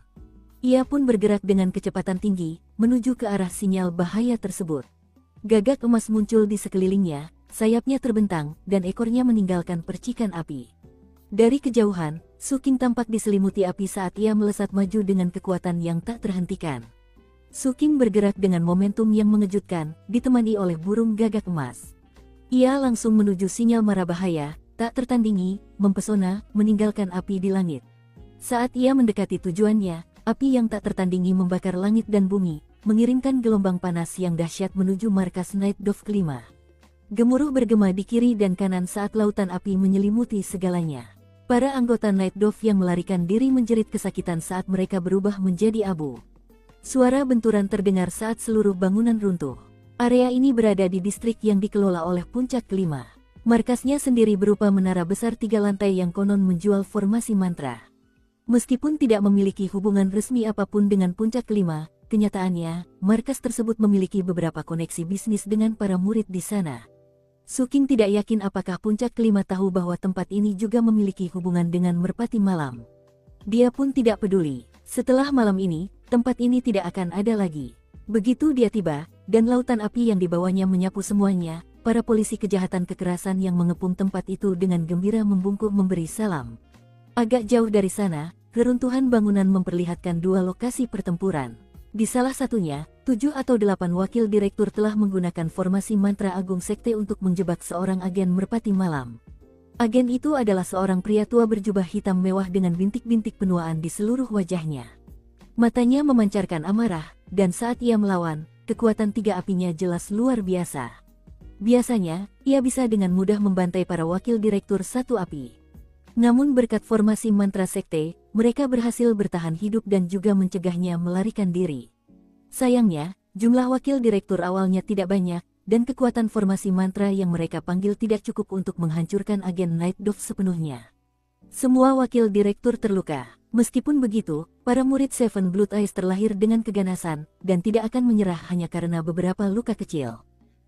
Ia pun bergerak dengan kecepatan tinggi, menuju ke arah sinyal bahaya tersebut. Gagak emas muncul di sekelilingnya, sayapnya terbentang, dan ekornya meninggalkan percikan api. Dari kejauhan, Su King tampak diselimuti api saat ia melesat maju dengan kekuatan yang tak terhentikan. Su King bergerak dengan momentum yang mengejutkan, ditemani oleh burung gagak emas. Ia langsung menuju sinyal mara bahaya, tak tertandingi, mempesona, meninggalkan api di langit. Saat ia mendekati tujuannya, api yang tak tertandingi membakar langit dan bumi, mengirimkan gelombang panas yang dahsyat menuju markas Night Dove kelima. Gemuruh bergema di kiri dan kanan saat lautan api menyelimuti segalanya. Para anggota Night Dove yang melarikan diri menjerit kesakitan saat mereka berubah menjadi abu. Suara benturan terdengar saat seluruh bangunan runtuh. Area ini berada di distrik yang dikelola oleh Puncak Kelima. Markasnya sendiri berupa menara besar 3 lantai yang konon menjual formasi mantra. Meskipun tidak memiliki hubungan resmi apapun dengan Puncak Kelima, kenyataannya, markas tersebut memiliki beberapa koneksi bisnis dengan para murid di sana. Su King tidak yakin apakah Puncak Kelima tahu bahwa tempat ini juga memiliki hubungan dengan Merpati Malam. Dia pun tidak peduli. Setelah malam ini, tempat ini tidak akan ada lagi. Begitu dia tiba, dan lautan api yang dibawanya menyapu semuanya, para polisi kejahatan kekerasan yang mengepung tempat itu dengan gembira membungkuk memberi salam. Agak jauh dari sana, reruntuhan bangunan memperlihatkan 2 lokasi pertempuran. Di salah satunya, 7 atau 8 wakil direktur telah menggunakan formasi mantra agung sekte untuk menjebak seorang agen Merpati Malam. Agen itu adalah seorang pria tua berjubah hitam mewah dengan bintik-bintik penuaan di seluruh wajahnya. Matanya memancarkan amarah, dan saat ia melawan, kekuatan 3 apinya jelas luar biasa. Biasanya, ia bisa dengan mudah membantai para wakil direktur 1 api. Namun berkat formasi mantra sekte, mereka berhasil bertahan hidup dan juga mencegahnya melarikan diri. Sayangnya, jumlah wakil direktur awalnya tidak banyak, dan kekuatan formasi mantra yang mereka panggil tidak cukup untuk menghancurkan agen Night Dove sepenuhnya. Semua wakil direktur terluka. Meskipun begitu, para murid Seven Blood Eyes terlahir dengan keganasan, dan tidak akan menyerah hanya karena beberapa luka kecil.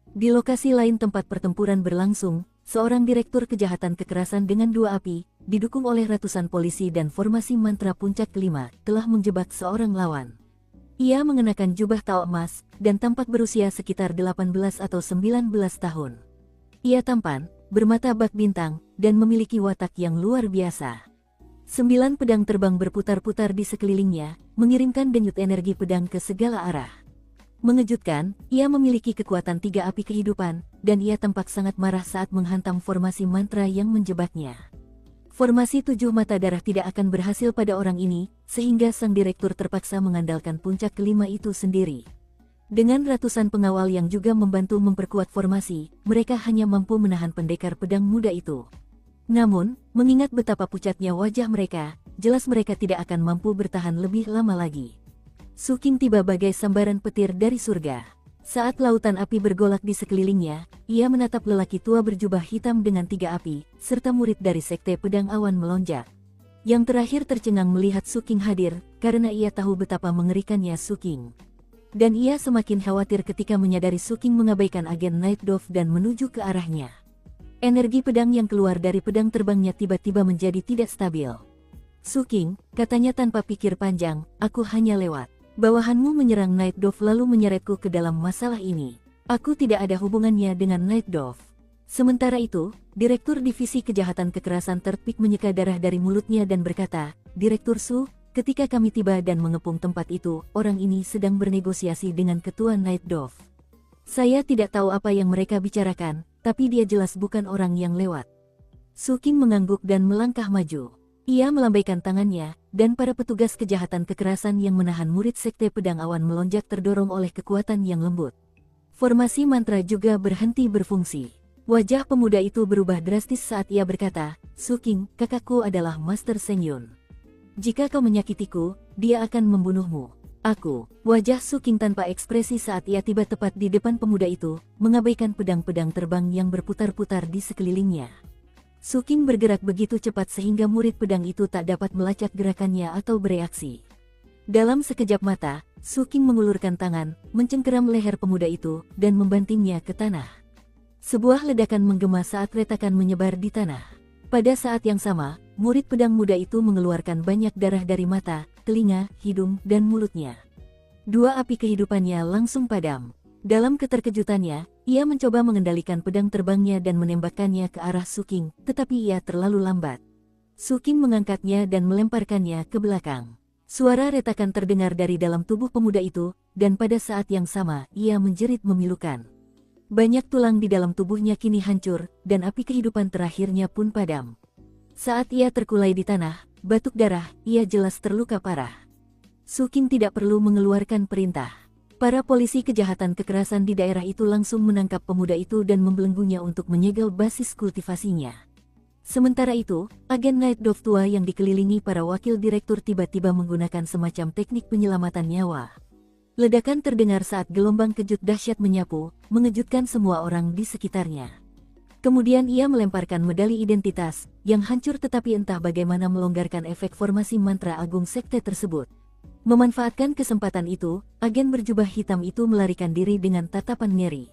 Di lokasi lain tempat pertempuran berlangsung, seorang direktur kejahatan kekerasan dengan 2 api, didukung oleh ratusan polisi dan formasi mantra Puncak Kelima, telah menjebak seorang lawan. Ia mengenakan jubah tau emas, dan tampak berusia sekitar 18 atau 19 tahun. Ia tampan, bermata bak bintang, dan memiliki watak yang luar biasa. 9 pedang terbang berputar-putar di sekelilingnya, mengirimkan denyut energi pedang ke segala arah. Mengejutkan, ia memiliki kekuatan 3 api kehidupan, dan ia tampak sangat marah saat menghantam formasi mantra yang menjebaknya. Formasi 7 mata darah tidak akan berhasil pada orang ini, sehingga sang direktur terpaksa mengandalkan Puncak Kelima itu sendiri. Dengan ratusan pengawal yang juga membantu memperkuat formasi, mereka hanya mampu menahan pendekar pedang muda itu. Namun, mengingat betapa pucatnya wajah mereka, jelas mereka tidak akan mampu bertahan lebih lama lagi. Su King tiba bagai sambaran petir dari surga. Saat lautan api bergolak di sekelilingnya, ia menatap lelaki tua berjubah hitam dengan 3 api, serta murid dari Sekte Pedang Awan melonjak. Yang terakhir tercengang melihat Su King hadir, karena ia tahu betapa mengerikannya Su King. Dan ia semakin khawatir ketika menyadari Su King mengabaikan agen Night Dove dan menuju ke arahnya. Energi pedang yang keluar dari pedang terbangnya tiba-tiba menjadi tidak stabil. Su King, katanya tanpa pikir panjang, aku hanya lewat. Bawahanmu menyerang Night Dove lalu menyeretku ke dalam masalah ini. Aku tidak ada hubungannya dengan Night Dove. Sementara itu, Direktur Divisi Kejahatan Kekerasan Third Peak menyeka darah dari mulutnya dan berkata, Direktur Su, ketika kami tiba dan mengepung tempat itu, orang ini sedang bernegosiasi dengan Ketua Night Dove. Saya tidak tahu apa yang mereka bicarakan, tapi dia jelas bukan orang yang lewat. Su King mengangguk dan melangkah maju. Ia melambaikan tangannya, dan para petugas kejahatan kekerasan yang menahan murid Sekte Pedang Awan melonjak terdorong oleh kekuatan yang lembut. Formasi mantra juga berhenti berfungsi. Wajah pemuda itu berubah drastis saat ia berkata, "Su King, kakakku adalah Master Seng Yun. Jika kau menyakitiku, dia akan membunuhmu." Wajah Su King tanpa ekspresi saat ia tiba tepat di depan pemuda itu, mengabaikan pedang-pedang terbang yang berputar-putar di sekelilingnya. Su King bergerak begitu cepat sehingga murid pedang itu tak dapat melacak gerakannya atau bereaksi. Dalam sekejap mata, Su King mengulurkan tangan, mencengkeram leher pemuda itu, dan membantingnya ke tanah. Sebuah ledakan menggema saat retakan menyebar di tanah. Pada saat yang sama, murid pedang muda itu mengeluarkan banyak darah dari mata, telinga, hidung, dan mulutnya. Dua api kehidupannya langsung padam. Dalam keterkejutannya, ia mencoba mengendalikan pedang terbangnya dan menembakkannya ke arah Su King, tetapi ia terlalu lambat. Su King mengangkatnya dan melemparkannya ke belakang. Suara retakan terdengar dari dalam tubuh pemuda itu, dan pada saat yang sama, ia menjerit memilukan. Banyak tulang di dalam tubuhnya kini hancur, dan api kehidupan terakhirnya pun padam. Saat ia terkulai di tanah, batuk darah, ia jelas terluka parah. Su King tidak perlu mengeluarkan perintah. Para polisi kejahatan kekerasan di daerah itu langsung menangkap pemuda itu dan membelenggunya untuk menyegel basis kultivasinya. Sementara itu, agen Night Dove tua yang dikelilingi para wakil direktur tiba-tiba menggunakan semacam teknik penyelamatan nyawa. Ledakan terdengar saat gelombang kejut dahsyat menyapu, mengejutkan semua orang di sekitarnya. Kemudian ia melemparkan medali identitas, yang hancur tetapi entah bagaimana melonggarkan efek formasi mantra agung sekte tersebut. Memanfaatkan kesempatan itu, agen berjubah hitam itu melarikan diri dengan tatapan ngeri.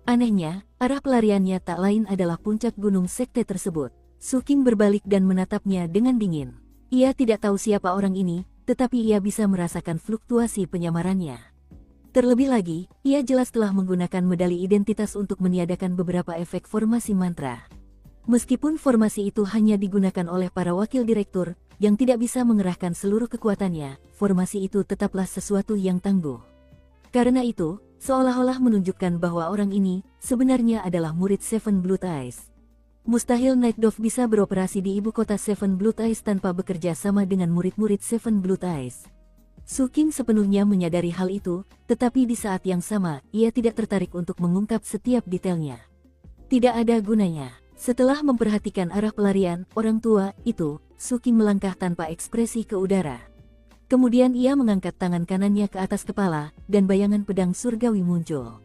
Anehnya, arah pelariannya tak lain adalah puncak gunung sekte tersebut. Su King berbalik dan menatapnya dengan dingin. Ia tidak tahu siapa orang ini, tetapi ia bisa merasakan fluktuasi penyamarannya. Terlebih lagi, ia jelas telah menggunakan medali identitas untuk meniadakan beberapa efek formasi mantra. Meskipun formasi itu hanya digunakan oleh para wakil direktur, yang tidak bisa mengerahkan seluruh kekuatannya, formasi itu tetaplah sesuatu yang tangguh. Karena itu, seolah-olah menunjukkan bahwa orang ini sebenarnya adalah murid Seven Blood Eyes. Mustahil Night Dove bisa beroperasi di ibu kota Seven Blood Eyes tanpa bekerja sama dengan murid-murid Seven Blood Eyes. Su King sepenuhnya menyadari hal itu, tetapi di saat yang sama, ia tidak tertarik untuk mengungkap setiap detailnya. Tidak ada gunanya. Setelah memperhatikan arah pelarian orang tua itu, Su King melangkah tanpa ekspresi ke udara. Kemudian ia mengangkat tangan kanannya ke atas kepala, dan bayangan pedang surgawi muncul.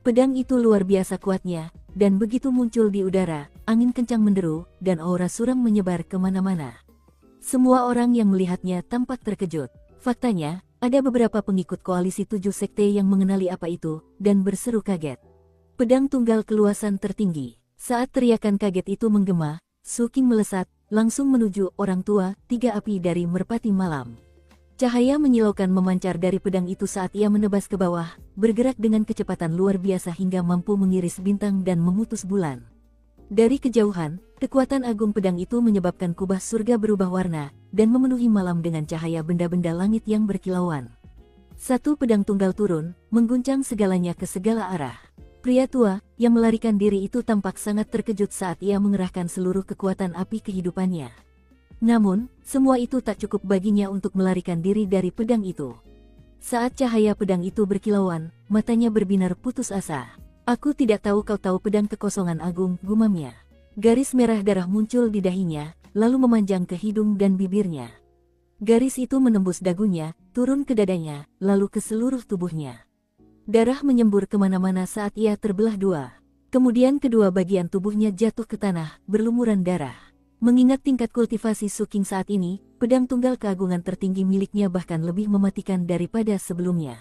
Pedang itu luar biasa kuatnya, dan begitu muncul di udara, angin kencang menderu, dan aura suram menyebar kemana-mana. Semua orang yang melihatnya tampak terkejut. Faktanya, ada beberapa pengikut koalisi 7 sekte yang mengenali apa itu, dan berseru kaget. Pedang tunggal keluasan tertinggi. Saat teriakan kaget itu menggema, Su King melesat, langsung menuju orang tua, 3 api dari merpati malam. Cahaya menyilaukan memancar dari pedang itu saat ia menebas ke bawah, bergerak dengan kecepatan luar biasa hingga mampu mengiris bintang dan memutus bulan. Dari kejauhan, kekuatan agung pedang itu menyebabkan kubah surga berubah warna, dan memenuhi malam dengan cahaya benda-benda langit yang berkilauan. Satu pedang tunggal turun, mengguncang segalanya ke segala arah. Pria tua, yang melarikan diri itu tampak sangat terkejut saat ia mengerahkan seluruh kekuatan api kehidupannya. Namun, semua itu tak cukup baginya untuk melarikan diri dari pedang itu. Saat cahaya pedang itu berkilauan, matanya berbinar putus asa. "Aku tidak tahu kau tahu pedang kekosongan agung," gumamnya. Garis merah darah muncul di dahinya, lalu memanjang ke hidung dan bibirnya. Garis itu menembus dagunya, turun ke dadanya, lalu ke seluruh tubuhnya. Darah menyembur kemana-mana saat ia terbelah dua. Kemudian kedua bagian tubuhnya jatuh ke tanah, berlumuran darah. Mengingat tingkat kultivasi Su King saat ini, pedang tunggal keagungan tertinggi miliknya bahkan lebih mematikan daripada sebelumnya.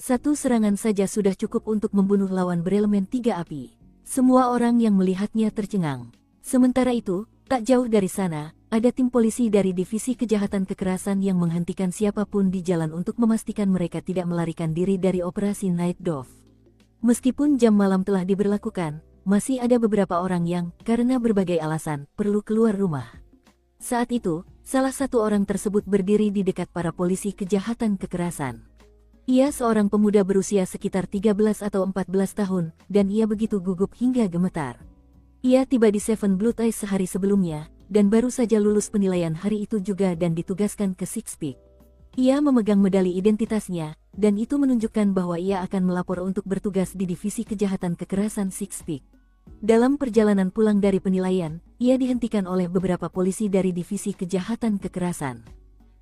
Satu serangan saja sudah cukup untuk membunuh lawan berelemen 3 api. Semua orang yang melihatnya tercengang. Sementara itu, tak jauh dari sana, ada tim polisi dari Divisi Kejahatan Kekerasan yang menghentikan siapapun di jalan untuk memastikan mereka tidak melarikan diri dari operasi Night Dove. Meskipun jam malam telah diberlakukan, masih ada beberapa orang yang, karena berbagai alasan, perlu keluar rumah. Saat itu, salah satu orang tersebut berdiri di dekat para polisi kejahatan kekerasan. Ia seorang pemuda berusia sekitar 13 atau 14 tahun, dan ia begitu gugup hingga gemetar. Ia tiba di Seven Blue Ties sehari sebelumnya, dan baru saja lulus penilaian hari itu juga dan ditugaskan ke Six Peak. Ia memegang medali identitasnya, dan itu menunjukkan bahwa ia akan melapor untuk bertugas di Divisi Kejahatan Kekerasan Six Peak. Dalam perjalanan pulang dari penilaian, ia dihentikan oleh beberapa polisi dari Divisi Kejahatan Kekerasan.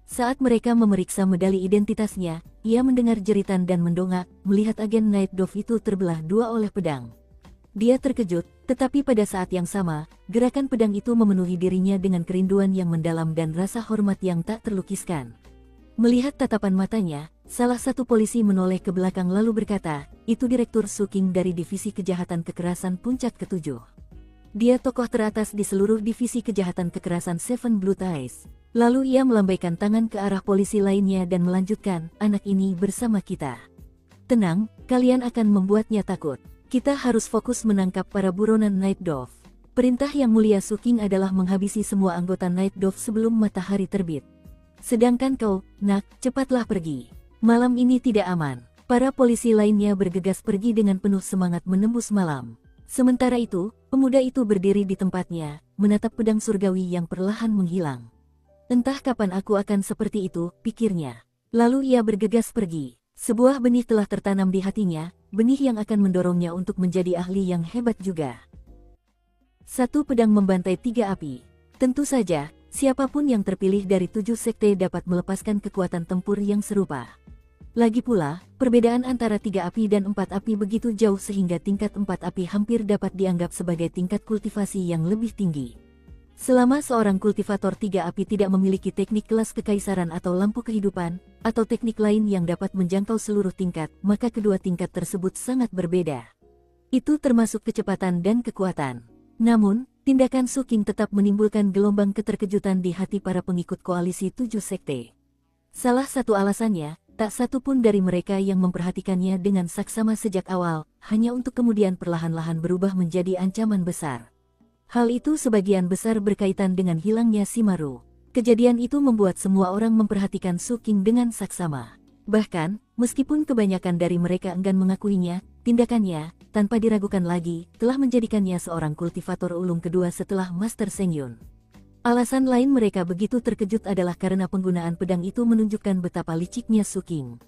Saat mereka memeriksa medali identitasnya, ia mendengar jeritan dan mendongak, melihat agen Night Dove itu terbelah dua oleh pedang. Dia terkejut, tetapi pada saat yang sama, gerakan pedang itu memenuhi dirinya dengan kerinduan yang mendalam dan rasa hormat yang tak terlukiskan. Melihat tatapan matanya, salah satu polisi menoleh ke belakang lalu berkata, "Itu Direktur Suking dari Divisi Kejahatan Kekerasan Puncak ke-7. Dia tokoh teratas di seluruh Divisi Kejahatan Kekerasan Seven Blue Ties." Lalu ia melambaikan tangan ke arah polisi lainnya dan melanjutkan, "Anak ini bersama kita. Tenang, kalian akan membuatnya takut. Kita harus fokus menangkap para buronan Night Dove. Perintah Yang Mulia Suking adalah menghabisi semua anggota Night Dove sebelum matahari terbit. Sedangkan kau, nak, cepatlah pergi. Malam ini tidak aman." Para polisi lainnya bergegas pergi dengan penuh semangat menembus malam. Sementara itu, pemuda itu berdiri di tempatnya, menatap pedang surgawi yang perlahan menghilang. "Entah kapan aku akan seperti itu," pikirnya. Lalu ia bergegas pergi. Sebuah benih telah tertanam di hatinya, benih yang akan mendorongnya untuk menjadi ahli yang hebat juga. Satu pedang membantai tiga api. Tentu saja, siapapun yang terpilih dari 7 sekte dapat melepaskan kekuatan tempur yang serupa. Lagi pula, perbedaan antara 3 api dan 4 api begitu jauh sehingga tingkat 4 api hampir dapat dianggap sebagai tingkat kultivasi yang lebih tinggi. Selama seorang kultivator 3 api tidak memiliki teknik kelas kekaisaran atau lampu kehidupan, atau teknik lain yang dapat menjangkau seluruh tingkat, maka kedua tingkat tersebut sangat berbeda. Itu termasuk kecepatan dan kekuatan. Namun, tindakan Suking tetap menimbulkan gelombang keterkejutan di hati para pengikut koalisi 7 sekte. Salah satu alasannya, tak satu pun dari mereka yang memperhatikannya dengan saksama sejak awal, hanya untuk kemudian perlahan-lahan berubah menjadi ancaman besar. Hal itu sebagian besar berkaitan dengan hilangnya Shimaru. Kejadian itu membuat semua orang memperhatikan Suking dengan saksama. Bahkan, meskipun kebanyakan dari mereka enggan mengakuinya, tindakannya, tanpa diragukan lagi, telah menjadikannya seorang kultivator ulung kedua setelah Master Sengyun. Alasan lain mereka begitu terkejut adalah karena penggunaan pedang itu menunjukkan betapa liciknya Suking.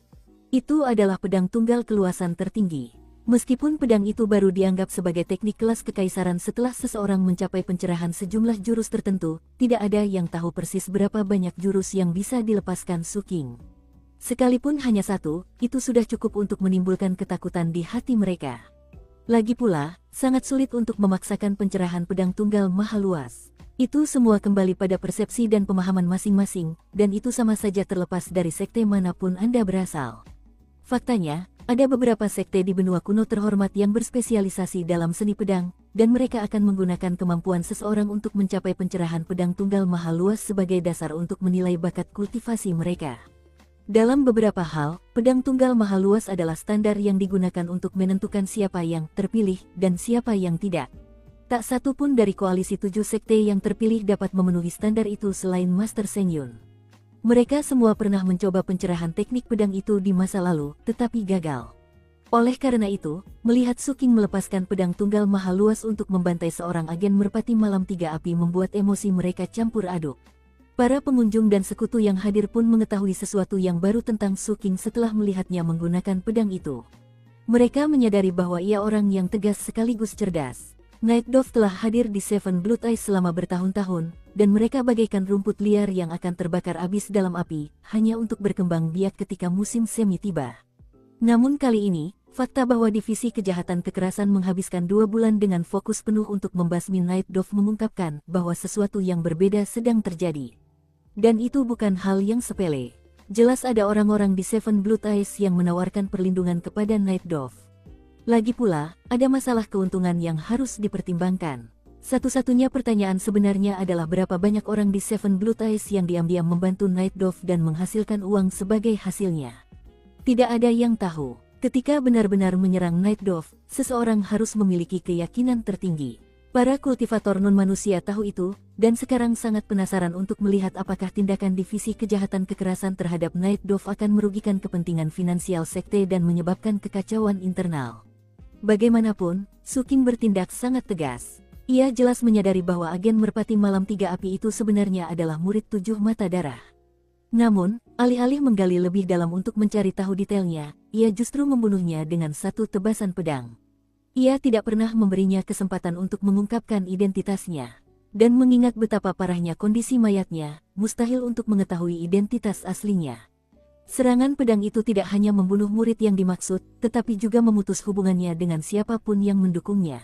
Itu adalah pedang tunggal keluasan tertinggi. Meskipun pedang itu baru dianggap sebagai teknik kelas kekaisaran setelah seseorang mencapai pencerahan sejumlah jurus tertentu, tidak ada yang tahu persis berapa banyak jurus yang bisa dilepaskan Suking. Sekalipun hanya satu, itu sudah cukup untuk menimbulkan ketakutan di hati mereka. Lagi pula, sangat sulit untuk memaksakan pencerahan pedang tunggal maha luas. Itu semua kembali pada persepsi dan pemahaman masing-masing, dan itu sama saja terlepas dari sekte manapun Anda berasal. Faktanya, ada beberapa sekte di benua kuno terhormat yang berspesialisasi dalam seni pedang, dan mereka akan menggunakan kemampuan seseorang untuk mencapai pencerahan pedang tunggal maha luas sebagai dasar untuk menilai bakat kultivasi mereka. Dalam beberapa hal, pedang tunggal maha luas adalah standar yang digunakan untuk menentukan siapa yang terpilih dan siapa yang tidak. Tak satu pun dari koalisi 7 sekte yang terpilih dapat memenuhi standar itu selain Master Sengyun. Mereka semua pernah mencoba pencerahan teknik pedang itu di masa lalu, tetapi gagal. Oleh karena itu, melihat Suking melepaskan pedang tunggal maha luas untuk membantai seorang agen merpati malam 3 api membuat emosi mereka campur aduk. Para pengunjung dan sekutu yang hadir pun mengetahui sesuatu yang baru tentang Suking setelah melihatnya menggunakan pedang itu. Mereka menyadari bahwa ia orang yang tegas sekaligus cerdas. Night Dove telah hadir di Seven Blue Ties selama bertahun-tahun, dan mereka bagaikan rumput liar yang akan terbakar habis dalam api, hanya untuk berkembang biak ketika musim semi tiba. Namun kali ini, fakta bahwa Divisi Kejahatan Kekerasan menghabiskan 2 bulan dengan fokus penuh untuk membasmi Night Dove mengungkapkan bahwa sesuatu yang berbeda sedang terjadi. Dan itu bukan hal yang sepele. Jelas ada orang-orang di Seven Blue Ties yang menawarkan perlindungan kepada Night Dove. Lagi pula, ada masalah keuntungan yang harus dipertimbangkan. Satu-satunya pertanyaan sebenarnya adalah berapa banyak orang di Seven Blue Ties yang diam-diam membantu Night Dove dan menghasilkan uang sebagai hasilnya. Tidak ada yang tahu. Ketika benar-benar menyerang Night Dove, seseorang harus memiliki keyakinan tertinggi. Para kultivator non-manusia tahu itu, dan sekarang sangat penasaran untuk melihat apakah tindakan divisi kejahatan kekerasan terhadap Night Dove akan merugikan kepentingan finansial sekte dan menyebabkan kekacauan internal. Bagaimanapun, Suking bertindak sangat tegas. Ia jelas menyadari bahwa agen Merpati Malam Tiga Api itu sebenarnya adalah murid Tujuh Mata Darah. Namun, alih-alih menggali lebih dalam untuk mencari tahu detailnya, ia justru membunuhnya dengan satu tebasan pedang. Ia tidak pernah memberinya kesempatan untuk mengungkapkan identitasnya. Dan mengingat betapa parahnya kondisi mayatnya, mustahil untuk mengetahui identitas aslinya. Serangan pedang itu tidak hanya membunuh murid yang dimaksud, tetapi juga memutus hubungannya dengan siapapun yang mendukungnya.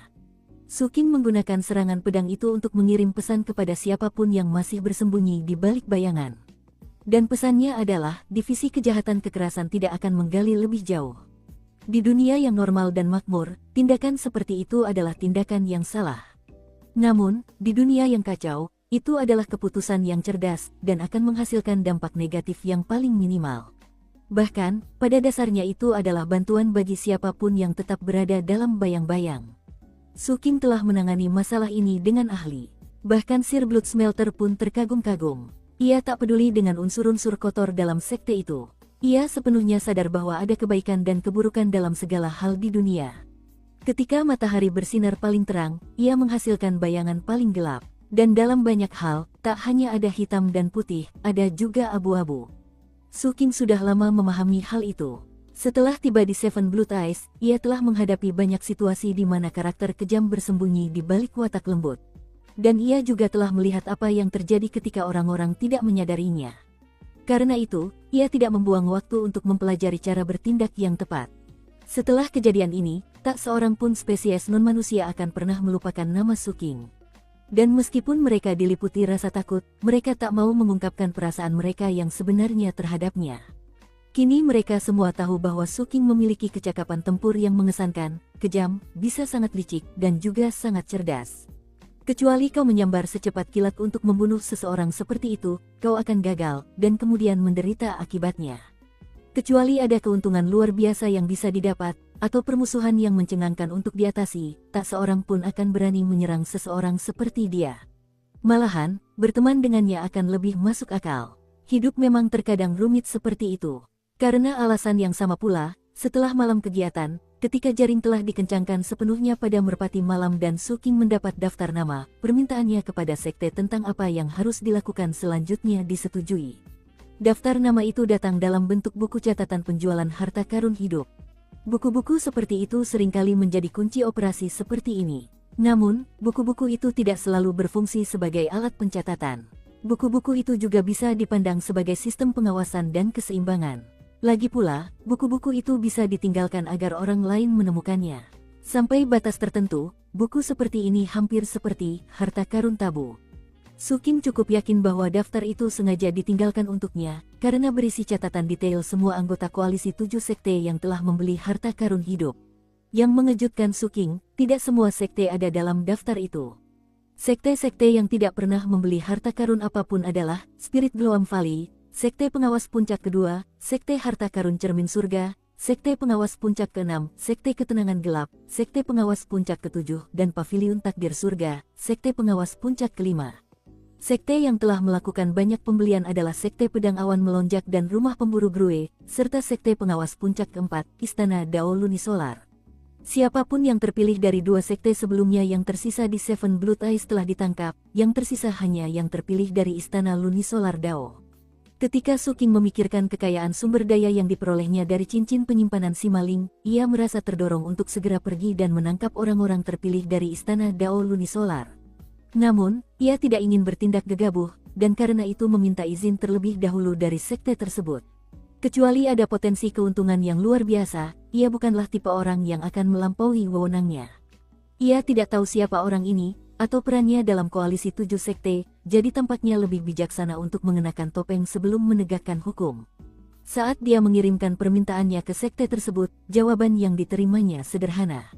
Suking menggunakan serangan pedang itu untuk mengirim pesan kepada siapapun yang masih bersembunyi di balik bayangan. Dan pesannya adalah, divisi kejahatan kekerasan tidak akan menggali lebih jauh. Di dunia yang normal dan makmur, tindakan seperti itu adalah tindakan yang salah. Namun, di dunia yang kacau, itu adalah keputusan yang cerdas dan akan menghasilkan dampak negatif yang paling minimal. Bahkan, pada dasarnya itu adalah bantuan bagi siapapun yang tetap berada dalam bayang-bayang. Suking telah menangani masalah ini dengan ahli. Bahkan Sir Blood Smelter pun terkagum-kagum. Ia tak peduli dengan unsur-unsur kotor dalam sekte itu. Ia sepenuhnya sadar bahwa ada kebaikan dan keburukan dalam segala hal di dunia. Ketika matahari bersinar paling terang, ia menghasilkan bayangan paling gelap. Dan dalam banyak hal, tak hanya ada hitam dan putih, ada juga abu-abu. Suking sudah lama memahami hal itu. Setelah tiba di Seven Blood Eyes, ia telah menghadapi banyak situasi di mana karakter kejam bersembunyi di balik watak lembut. Dan ia juga telah melihat apa yang terjadi ketika orang-orang tidak menyadarinya. Karena itu, ia tidak membuang waktu untuk mempelajari cara bertindak yang tepat. Setelah kejadian ini, tak seorang pun spesies non-manusia akan pernah melupakan nama Suking. Dan meskipun mereka diliputi rasa takut, mereka tak mau mengungkapkan perasaan mereka yang sebenarnya terhadapnya. Kini mereka semua tahu bahwa Suking memiliki kecakapan tempur yang mengesankan, kejam, bisa sangat licik, dan juga sangat cerdas. Kecuali kau menyambar secepat kilat untuk membunuh seseorang seperti itu, kau akan gagal, dan kemudian menderita akibatnya. Kecuali ada keuntungan luar biasa yang bisa didapat, atau permusuhan yang mencengangkan untuk diatasi, tak seorang pun akan berani menyerang seseorang seperti dia. Malahan, berteman dengannya akan lebih masuk akal. Hidup memang terkadang rumit seperti itu. Karena alasan yang sama pula, setelah malam kegiatan, ketika jaring telah dikencangkan sepenuhnya pada Merpati Malam dan Suking mendapat daftar nama, permintaannya kepada sekte tentang apa yang harus dilakukan selanjutnya disetujui. Daftar nama itu datang dalam bentuk buku catatan penjualan harta karun hidup. Buku-buku seperti itu seringkali menjadi kunci operasi seperti ini. Namun, buku-buku itu tidak selalu berfungsi sebagai alat pencatatan. Buku-buku itu juga bisa dipandang sebagai sistem pengawasan dan keseimbangan. Lagi pula, buku-buku itu bisa ditinggalkan agar orang lain menemukannya. Sampai batas tertentu, buku seperti ini hampir seperti harta karun tabu. Suking cukup yakin bahwa daftar itu sengaja ditinggalkan untuknya, karena berisi catatan detail semua anggota koalisi 7 sekte yang telah membeli harta karun hidup. Yang mengejutkan Suking, tidak semua sekte ada dalam daftar itu. Sekte-sekte yang tidak pernah membeli harta karun apapun adalah Spirit Gloam Valley, Sekte Pengawas Puncak Kedua, Sekte Harta Karun Cermin Surga, Sekte Pengawas Puncak Ke-6, Sekte Ketenangan Gelap, Sekte Pengawas Puncak Ke-7, dan Paviliun Takdir Surga, Sekte Pengawas Puncak Ke-5. Sekte yang telah melakukan banyak pembelian adalah Sekte Pedang Awan Melonjak dan Rumah Pemburu Grue, serta Sekte Pengawas Puncak Ke-4, Istana Dao Lunisolar. Siapapun yang terpilih dari 2 sekte sebelumnya yang tersisa di Seven Blood Eyes telah ditangkap, yang tersisa hanya yang terpilih dari Istana Lunisolar Dao. Ketika Suking memikirkan kekayaan sumber daya yang diperolehnya dari cincin penyimpanan si maling, ia merasa terdorong untuk segera pergi dan menangkap orang-orang terpilih dari Istana Dao Lunisolar. Namun, ia tidak ingin bertindak gegabah, dan karena itu meminta izin terlebih dahulu dari sekte tersebut. Kecuali ada potensi keuntungan yang luar biasa, ia bukanlah tipe orang yang akan melampaui wewenangnya. Ia tidak tahu siapa orang ini, atau perannya dalam koalisi 7 sekte, jadi tampaknya lebih bijaksana untuk mengenakan topeng sebelum menegakkan hukum. Saat dia mengirimkan permintaannya ke sekte tersebut, jawaban yang diterimanya sederhana.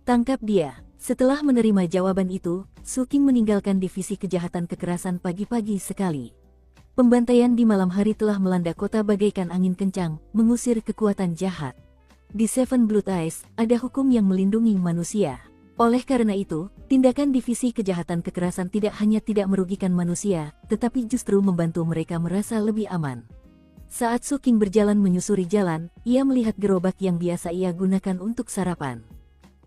Tangkap dia. Setelah menerima jawaban itu, Suking meninggalkan divisi kejahatan kekerasan pagi-pagi sekali. Pembantaian di malam hari telah melanda kota bagaikan angin kencang, mengusir kekuatan jahat. Di Seven Blood Eyes, ada hukum yang melindungi manusia. Oleh karena itu, tindakan divisi kejahatan kekerasan tidak hanya tidak merugikan manusia, tetapi justru membantu mereka merasa lebih aman. Saat Suking berjalan menyusuri jalan, ia melihat gerobak yang biasa ia gunakan untuk sarapan.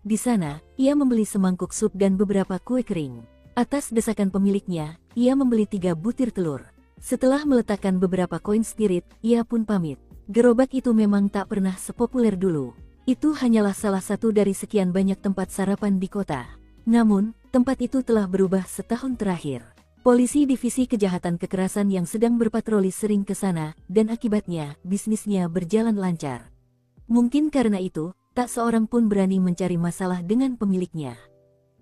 Di sana, ia membeli semangkuk sup dan beberapa kue kering. Atas desakan pemiliknya, ia membeli 3 butir telur. Setelah meletakkan beberapa koin spirit, ia pun pamit. Gerobak itu memang tak pernah sepopuler dulu. Itu hanyalah salah satu dari sekian banyak tempat sarapan di kota. Namun, tempat itu telah berubah setahun terakhir. Polisi Divisi Kejahatan Kekerasan yang sedang berpatroli sering ke sana, dan akibatnya, bisnisnya berjalan lancar. Mungkin karena itu, tak seorang pun berani mencari masalah dengan pemiliknya.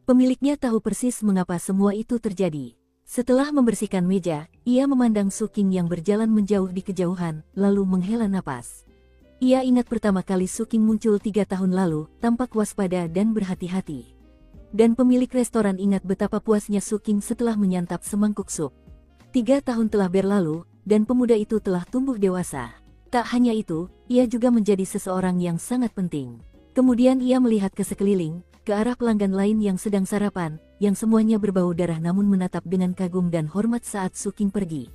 Pemiliknya tahu persis mengapa semua itu terjadi. Setelah membersihkan meja, ia memandang Suking yang berjalan menjauh di kejauhan, lalu menghela napas. Ia ingat pertama kali Suking muncul 3 tahun lalu, tampak waspada dan berhati-hati. Dan pemilik restoran ingat betapa puasnya Suking setelah menyantap semangkuk sup. 3 tahun telah berlalu, dan pemuda itu telah tumbuh dewasa. Tak hanya itu, ia juga menjadi seseorang yang sangat penting. Kemudian ia melihat ke sekeliling, ke arah pelanggan lain yang sedang sarapan, yang semuanya berbau darah namun menatap dengan kagum dan hormat saat Suking pergi.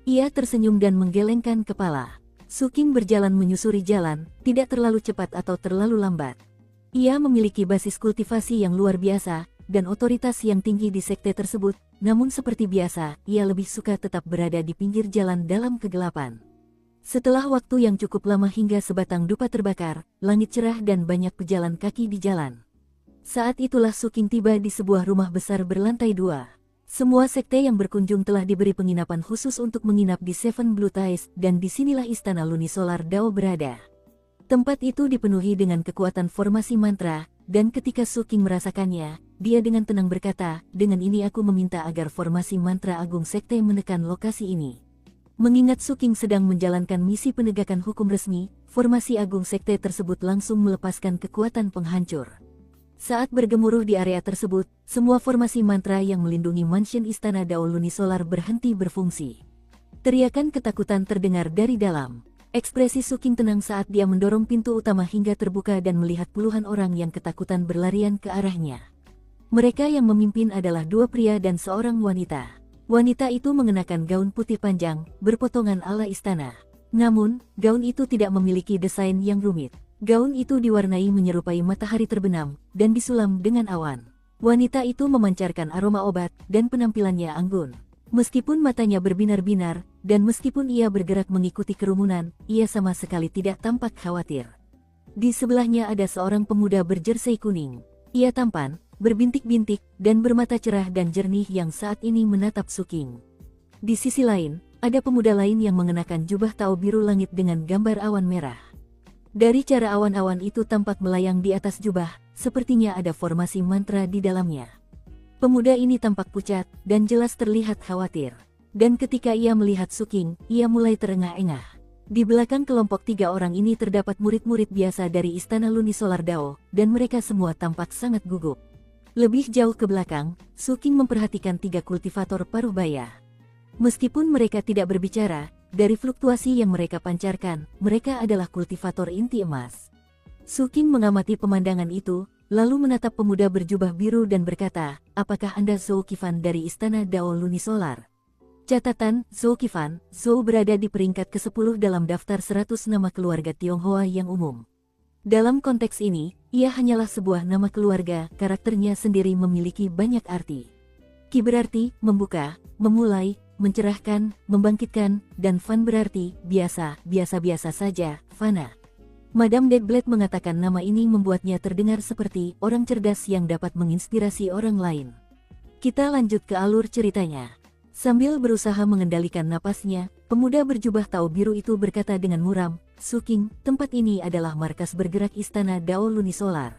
Ia tersenyum dan menggelengkan kepala. Suking berjalan menyusuri jalan, tidak terlalu cepat atau terlalu lambat. Ia memiliki basis kultivasi yang luar biasa, dan otoritas yang tinggi di sekte tersebut, namun seperti biasa, ia lebih suka tetap berada di pinggir jalan dalam kegelapan. Setelah waktu yang cukup lama hingga sebatang dupa terbakar, langit cerah dan banyak pejalan kaki di jalan. Saat itulah Suking tiba di sebuah rumah besar berlantai 2. Semua sekte yang berkunjung telah diberi penginapan khusus untuk menginap di Seven Blue Ties, dan disinilah istana Lunisolar Dao berada. Tempat itu dipenuhi dengan kekuatan formasi mantra, dan ketika Suking merasakannya, dia dengan tenang berkata, "Dengan ini aku meminta agar formasi mantra agung sekte menekan lokasi ini." Mengingat Suking sedang menjalankan misi penegakan hukum resmi, formasi agung sekte tersebut langsung melepaskan kekuatan penghancur. Saat bergemuruh di area tersebut, semua formasi mantra yang melindungi mansion Istana Dao Lunisolar berhenti berfungsi. Teriakan ketakutan terdengar dari dalam. Ekspresi Suking tenang saat dia mendorong pintu utama hingga terbuka dan melihat puluhan orang yang ketakutan berlarian ke arahnya. Mereka yang memimpin adalah 2 pria dan seorang wanita. Wanita itu mengenakan gaun putih panjang, berpotongan ala istana. Namun, gaun itu tidak memiliki desain yang rumit. Gaun itu diwarnai menyerupai matahari terbenam, dan disulam dengan awan. Wanita itu memancarkan aroma obat, dan penampilannya anggun. Meskipun matanya berbinar-binar, dan meskipun ia bergerak mengikuti kerumunan, ia sama sekali tidak tampak khawatir. Di sebelahnya ada seorang pemuda berjersey kuning. Ia tampan, berbintik-bintik, dan bermata cerah dan jernih yang saat ini menatap Suking. Di sisi lain, ada pemuda lain yang mengenakan jubah Tao biru langit dengan gambar awan merah. Dari cara awan-awan itu tampak melayang di atas jubah, sepertinya ada formasi mantra di dalamnya. Pemuda ini tampak pucat, dan jelas terlihat khawatir. Dan ketika ia melihat Suking, ia mulai terengah-engah. Di belakang kelompok 3 orang ini terdapat murid-murid biasa dari Istana Lunisolar Dao, dan mereka semua tampak sangat gugup. Lebih jauh ke belakang, Suking memperhatikan 3 kultivator paruh baya. Meskipun mereka tidak berbicara, dari fluktuasi yang mereka pancarkan, mereka adalah kultivator inti emas. Suking mengamati pemandangan itu, lalu menatap pemuda berjubah biru dan berkata, "Apakah Anda Zhou Qifan dari Istana Dao Lunisolar?" Catatan, Zhou Qifan, Zhou berada di peringkat ke-10 dalam daftar 100 nama keluarga Tionghoa yang umum. Dalam konteks ini, ia hanyalah sebuah nama keluarga, karakternya sendiri memiliki banyak arti. Qi berarti membuka, memulai, mencerahkan, membangkitkan, dan Fan berarti biasa-biasa saja, fana. Madame Deadblade mengatakan nama ini membuatnya terdengar seperti orang cerdas yang dapat menginspirasi orang lain. Kita lanjut ke alur ceritanya. Sambil berusaha mengendalikan napasnya, pemuda berjubah Tao biru itu berkata dengan muram, "Suking, tempat ini adalah markas bergerak Istana Dao Lunisolar.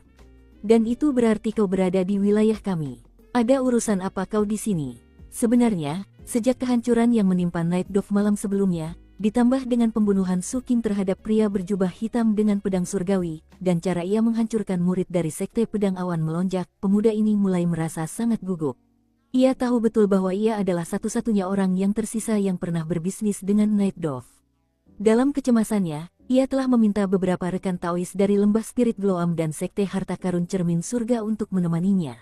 Dan itu berarti kau berada di wilayah kami. Ada urusan apa kau di sini?" Sebenarnya, sejak kehancuran yang menimpa Night Dove malam sebelumnya, ditambah dengan pembunuhan Suking terhadap pria berjubah hitam dengan pedang surgawi, dan cara ia menghancurkan murid dari Sekte Pedang Awan Melonjak, pemuda ini mulai merasa sangat gugup. Ia tahu betul bahwa ia adalah satu-satunya orang yang tersisa yang pernah berbisnis dengan Night Dove. Dalam kecemasannya, ia telah meminta beberapa rekan Taois dari Lembah Spirit Bloam dan Sekte Harta Karun Cermin Surga untuk menemaninya.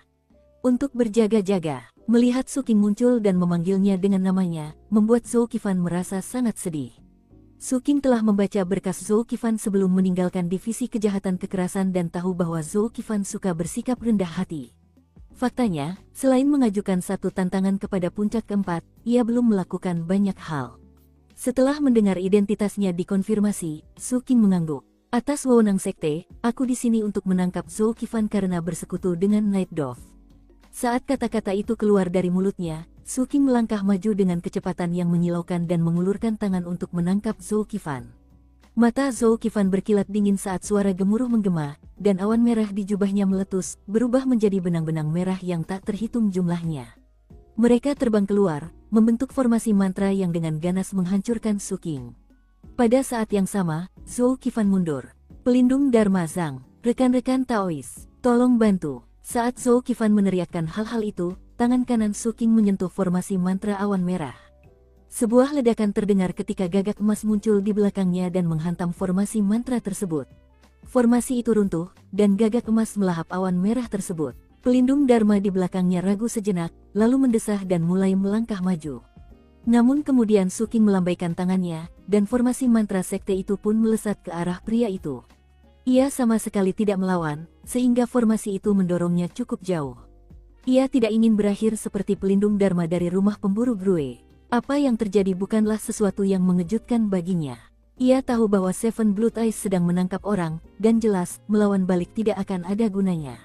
Untuk berjaga-jaga, melihat Su Qing muncul dan memanggilnya dengan namanya, membuat Zhou Qifan merasa sangat sedih. Su Qing telah membaca berkas Zhou Qifan sebelum meninggalkan divisi kejahatan kekerasan dan tahu bahwa Zhou Qifan suka bersikap rendah hati. Faktanya, selain mengajukan satu tantangan kepada puncak keempat, ia belum melakukan banyak hal. Setelah mendengar identitasnya dikonfirmasi, Su Qing mengangguk. Atas wewenang sekte, aku di sini untuk menangkap Zhou Qifan karena bersekutu dengan Night Dove. Saat kata-kata itu keluar dari mulutnya, Su Qing melangkah maju dengan kecepatan yang menyilaukan dan mengulurkan tangan untuk menangkap Zhou Qifan. Mata Zhou Qifan berkilat dingin saat suara gemuruh menggema, dan awan merah di jubahnya meletus, berubah menjadi benang-benang merah yang tak terhitung jumlahnya. Mereka terbang keluar, membentuk formasi mantra yang dengan ganas menghancurkan Su Qing. Pada saat yang sama, Zhou Qifan mundur. Pelindung Dharma Zhang, rekan-rekan Taois, tolong bantu. Saat Zhou Qifan meneriakkan hal-hal itu, tangan kanan Su Qing menyentuh formasi mantra awan merah. Sebuah ledakan terdengar ketika gagak emas muncul di belakangnya dan menghantam formasi mantra tersebut. Formasi itu runtuh, dan gagak emas melahap awan merah tersebut. Pelindung Dharma di belakangnya ragu sejenak, lalu mendesah dan mulai melangkah maju. Namun kemudian Su Qing melambaikan tangannya, dan formasi mantra sekte itu pun melesat ke arah pria itu. Ia sama sekali tidak melawan, sehingga formasi itu mendorongnya cukup jauh. Ia tidak ingin berakhir seperti pelindung Dharma dari rumah pemburu Grue. Apa yang terjadi bukanlah sesuatu yang mengejutkan baginya. Ia tahu bahwa Seven Blood Eyes sedang menangkap orang, dan jelas, melawan balik tidak akan ada gunanya.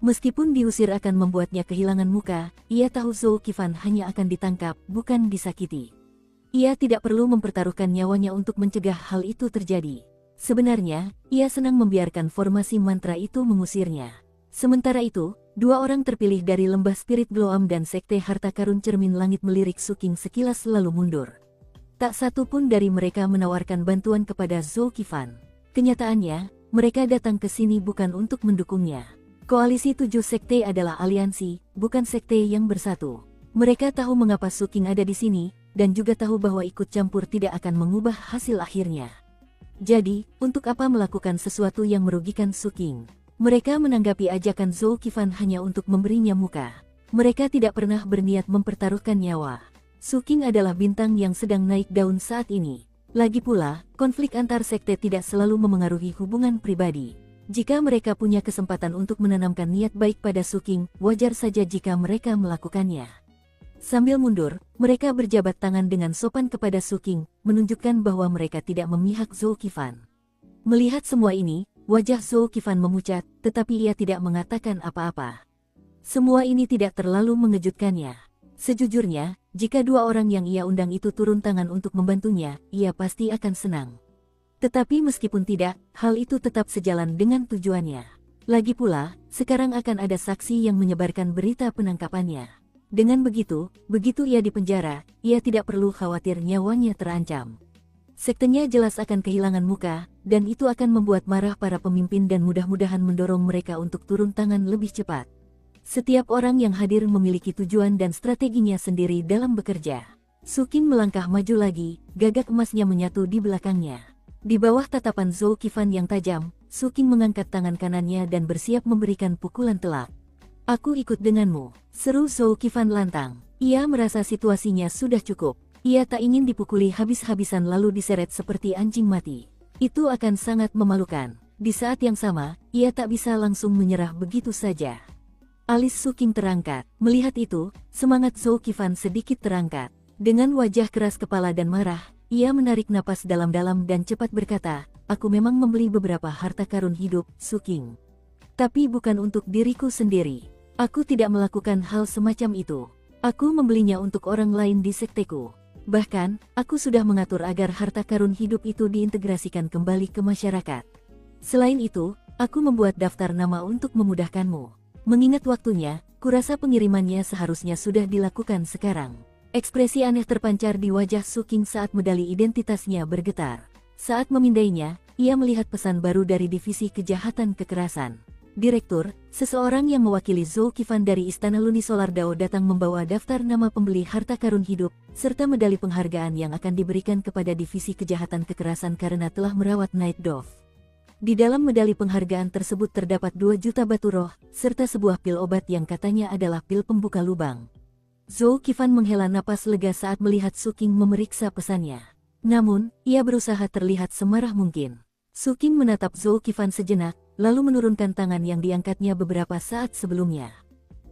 Meskipun diusir akan membuatnya kehilangan muka, ia tahu Zhou Qifan hanya akan ditangkap, bukan disakiti. Ia tidak perlu mempertaruhkan nyawanya untuk mencegah hal itu terjadi. Sebenarnya, ia senang membiarkan formasi mantra itu mengusirnya. Sementara itu, dua orang terpilih dari Lembah Spirit Bloam dan Sekte Harta Karun Cermin Langit melirik Su Qing sekilas lalu mundur. Tak satu pun dari mereka menawarkan bantuan kepada Zhou Qifan. Kenyataannya, mereka datang ke sini bukan untuk mendukungnya. Koalisi 7 sekte adalah aliansi, bukan sekte yang bersatu. Mereka tahu mengapa Su Qing ada di sini, dan juga tahu bahwa ikut campur tidak akan mengubah hasil akhirnya. Jadi, untuk apa melakukan sesuatu yang merugikan Su Qing? Mereka menanggapi ajakan Zhou Qifan hanya untuk memberinya muka. Mereka tidak pernah berniat mempertaruhkan nyawa. Su Qing adalah bintang yang sedang naik daun saat ini. Lagi pula, konflik antar sekte tidak selalu memengaruhi hubungan pribadi. Jika mereka punya kesempatan untuk menanamkan niat baik pada Su Qing, wajar saja jika mereka melakukannya. Sambil mundur, mereka berjabat tangan dengan sopan kepada Su Qing, menunjukkan bahwa mereka tidak memihak Zhou Qifan. Melihat semua ini, wajah Zhou Qifan memucat, tetapi ia tidak mengatakan apa-apa. Semua ini tidak terlalu mengejutkannya. Sejujurnya, jika dua orang yang ia undang itu turun tangan untuk membantunya, ia pasti akan senang. Tetapi meskipun tidak, hal itu tetap sejalan dengan tujuannya. Lagi pula, sekarang akan ada saksi yang menyebarkan berita penangkapannya. Dengan begitu ia dipenjara, ia tidak perlu khawatir nyawanya terancam. Sektenya jelas akan kehilangan muka, dan itu akan membuat marah para pemimpin dan mudah-mudahan mendorong mereka untuk turun tangan lebih cepat. Setiap orang yang hadir memiliki tujuan dan strateginya sendiri dalam bekerja. Su Qing melangkah maju lagi, gagak emasnya menyatu di belakangnya. Di bawah tatapan Zhou Qifan yang tajam, Su Qing mengangkat tangan kanannya dan bersiap memberikan pukulan telak. "Aku ikut denganmu," seru Zhou Qifan lantang. Ia merasa situasinya sudah cukup. Ia tak ingin dipukuli habis-habisan lalu diseret seperti anjing mati. Itu akan sangat memalukan. Di saat yang sama, ia tak bisa langsung menyerah begitu saja. Alis Su Qing terangkat. Melihat itu, semangat Zhou Qifan sedikit terangkat. Dengan wajah keras kepala dan marah, ia menarik napas dalam-dalam dan cepat berkata, "Aku memang membeli beberapa harta karun hidup, Su Qing. Tapi bukan untuk diriku sendiri. Aku tidak melakukan hal semacam itu. Aku membelinya untuk orang lain di sekteku. Bahkan, aku sudah mengatur agar harta karun hidup itu diintegrasikan kembali ke masyarakat. Selain itu, aku membuat daftar nama untuk memudahkanmu. Mengingat waktunya, kurasa pengirimannya seharusnya sudah dilakukan sekarang." Ekspresi aneh terpancar di wajah Su Qing saat medali identitasnya bergetar. Saat memindainya, ia melihat pesan baru dari divisi kejahatan kekerasan. Direktur, seseorang yang mewakili Zhou Qifan dari Istana Lunisolar Dao datang membawa daftar nama pembeli harta karun hidup, serta medali penghargaan yang akan diberikan kepada Divisi Kejahatan Kekerasan karena telah merawat Night Dove. Di dalam medali penghargaan tersebut terdapat 2 juta batu roh, serta sebuah pil obat yang katanya adalah pil pembuka lubang. Zhou Qifan menghela napas lega saat melihat Su Qing memeriksa pesannya. Namun, ia berusaha terlihat semarah mungkin. Su Qing menatap Zhou Qifan sejenak, lalu menurunkan tangan yang diangkatnya beberapa saat sebelumnya.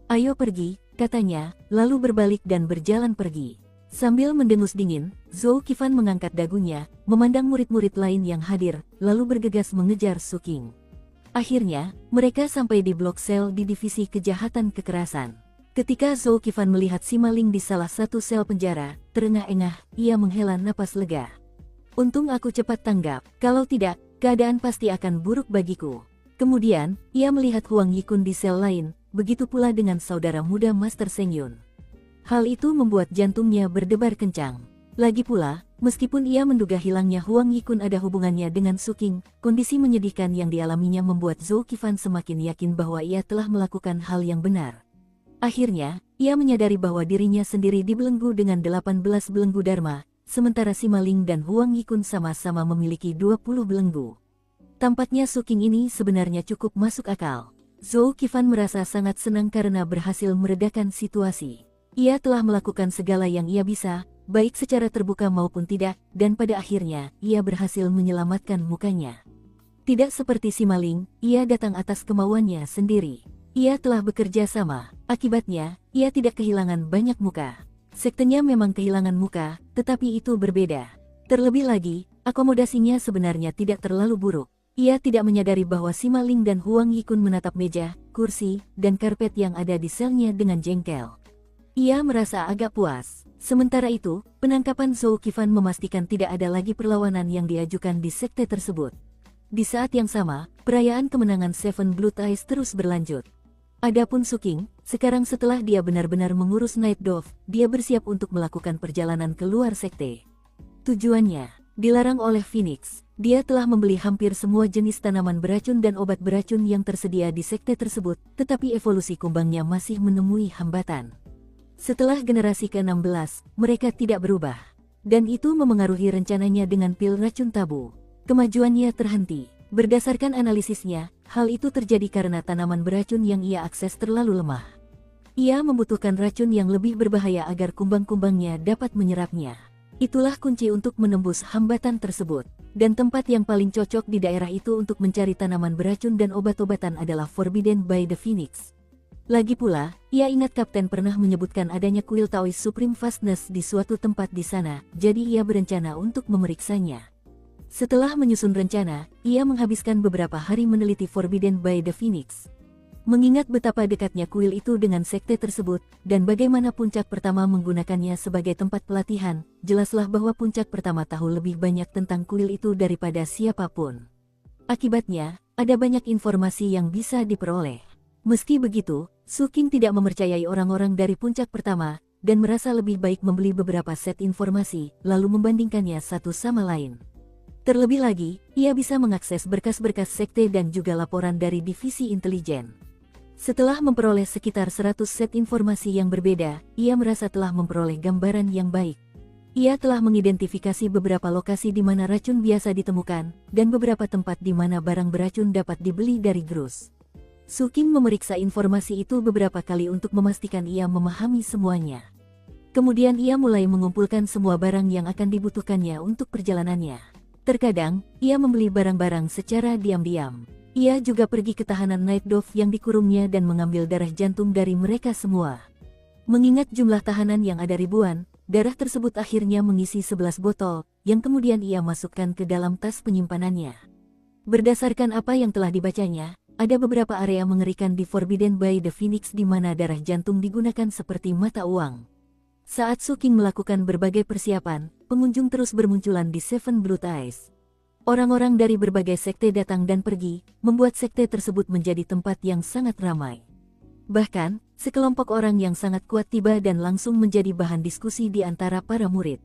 "Ayo pergi," katanya, lalu berbalik dan berjalan pergi. Sambil mendengus dingin, Zhou Qifan mengangkat dagunya, memandang murid-murid lain yang hadir, lalu bergegas mengejar Su Qing. Akhirnya, mereka sampai di blok sel di Divisi Kejahatan Kekerasan. Ketika Zhou Qifan melihat si maling di salah satu sel penjara, terengah-engah, ia menghela napas lega. "Untung aku cepat tanggap, kalau tidak, keadaan pasti akan buruk bagiku." Kemudian, ia melihat Huang Yikun di sel lain, begitu pula dengan saudara muda Master Seng Yun. Hal itu membuat jantungnya berdebar kencang. Lagi pula, meskipun ia menduga hilangnya Huang Yikun ada hubungannya dengan Su Qing, kondisi menyedihkan yang dialaminya membuat Zhou Qifan semakin yakin bahwa ia telah melakukan hal yang benar. Akhirnya, ia menyadari bahwa dirinya sendiri dibelenggu dengan 18 belenggu Dharma, sementara si maling dan Huang Yikun sama-sama memiliki 20 belenggu. Tampaknya Su Qing ini sebenarnya cukup masuk akal. Zhou Qifan merasa sangat senang karena berhasil meredakan situasi. Ia telah melakukan segala yang ia bisa, baik secara terbuka maupun tidak, dan pada akhirnya, ia berhasil menyelamatkan mukanya. Tidak seperti si maling, ia datang atas kemauannya sendiri. Ia telah bekerja sama, akibatnya, ia tidak kehilangan banyak muka. Sektenya memang kehilangan muka, tetapi itu berbeda. Terlebih lagi, akomodasinya sebenarnya tidak terlalu buruk. Ia tidak menyadari bahwa si maling dan Huang Yikun menatap meja, kursi, dan karpet yang ada di selnya dengan jengkel. Ia merasa agak puas. Sementara itu, penangkapan Zhou Qifan memastikan tidak ada lagi perlawanan yang diajukan di sekte tersebut. Di saat yang sama, perayaan kemenangan Seven Blood Eyes terus berlanjut. Adapun Su Qing, sekarang setelah dia benar-benar mengurus Night Dove, dia bersiap untuk melakukan perjalanan keluar sekte. Tujuannya, dilarang oleh Phoenix. Dia telah membeli hampir semua jenis tanaman beracun dan obat beracun yang tersedia di sekte tersebut, tetapi evolusi kumbangnya masih menemui hambatan. Setelah generasi ke-16, mereka tidak berubah. Dan itu memengaruhi rencananya dengan pil racun tabu. Kemajuannya terhenti. Berdasarkan analisisnya, hal itu terjadi karena tanaman beracun yang ia akses terlalu lemah. Ia membutuhkan racun yang lebih berbahaya agar kumbang-kumbangnya dapat menyerapnya. Itulah kunci untuk menembus hambatan tersebut. Dan tempat yang paling cocok di daerah itu untuk mencari tanaman beracun dan obat-obatan adalah Forbidden by the Phoenix. Lagi pula, ia ingat Kapten pernah menyebutkan adanya kuil Taoist Supreme Fastness di suatu tempat di sana, jadi ia berencana untuk memeriksanya. Setelah menyusun rencana, ia menghabiskan beberapa hari meneliti Forbidden by the Phoenix. Mengingat betapa dekatnya kuil itu dengan sekte tersebut, dan bagaimana puncak pertama menggunakannya sebagai tempat pelatihan, jelaslah bahwa puncak pertama tahu lebih banyak tentang kuil itu daripada siapapun. Akibatnya, ada banyak informasi yang bisa diperoleh. Meski begitu, Su Qing tidak mempercayai orang-orang dari puncak pertama, dan merasa lebih baik membeli beberapa set informasi, lalu membandingkannya satu sama lain. Terlebih lagi, ia bisa mengakses berkas-berkas sekte dan juga laporan dari divisi intelijen. Setelah memperoleh sekitar 100 set informasi yang berbeda, ia merasa telah memperoleh gambaran yang baik. Ia telah mengidentifikasi beberapa lokasi di mana racun biasa ditemukan, dan beberapa tempat di mana barang beracun dapat dibeli dari Grus. Su Qing memeriksa informasi itu beberapa kali untuk memastikan ia memahami semuanya. Kemudian ia mulai mengumpulkan semua barang yang akan dibutuhkannya untuk perjalanannya. Terkadang, ia membeli barang-barang secara diam-diam. Ia juga pergi ke tahanan Night Dove yang dikurungnya dan mengambil darah jantung dari mereka semua. Mengingat jumlah tahanan yang ada ribuan, darah tersebut akhirnya mengisi 11 botol, yang kemudian ia masukkan ke dalam tas penyimpanannya. Berdasarkan apa yang telah dibacanya, ada beberapa area mengerikan di Forbidden by the Phoenix di mana darah jantung digunakan seperti mata uang. Saat Su Qing melakukan berbagai persiapan, pengunjung terus bermunculan di Seven Blood Eyes. Orang-orang dari berbagai sekte datang dan pergi, membuat sekte tersebut menjadi tempat yang sangat ramai. Bahkan, sekelompok orang yang sangat kuat tiba dan langsung menjadi bahan diskusi di antara para murid.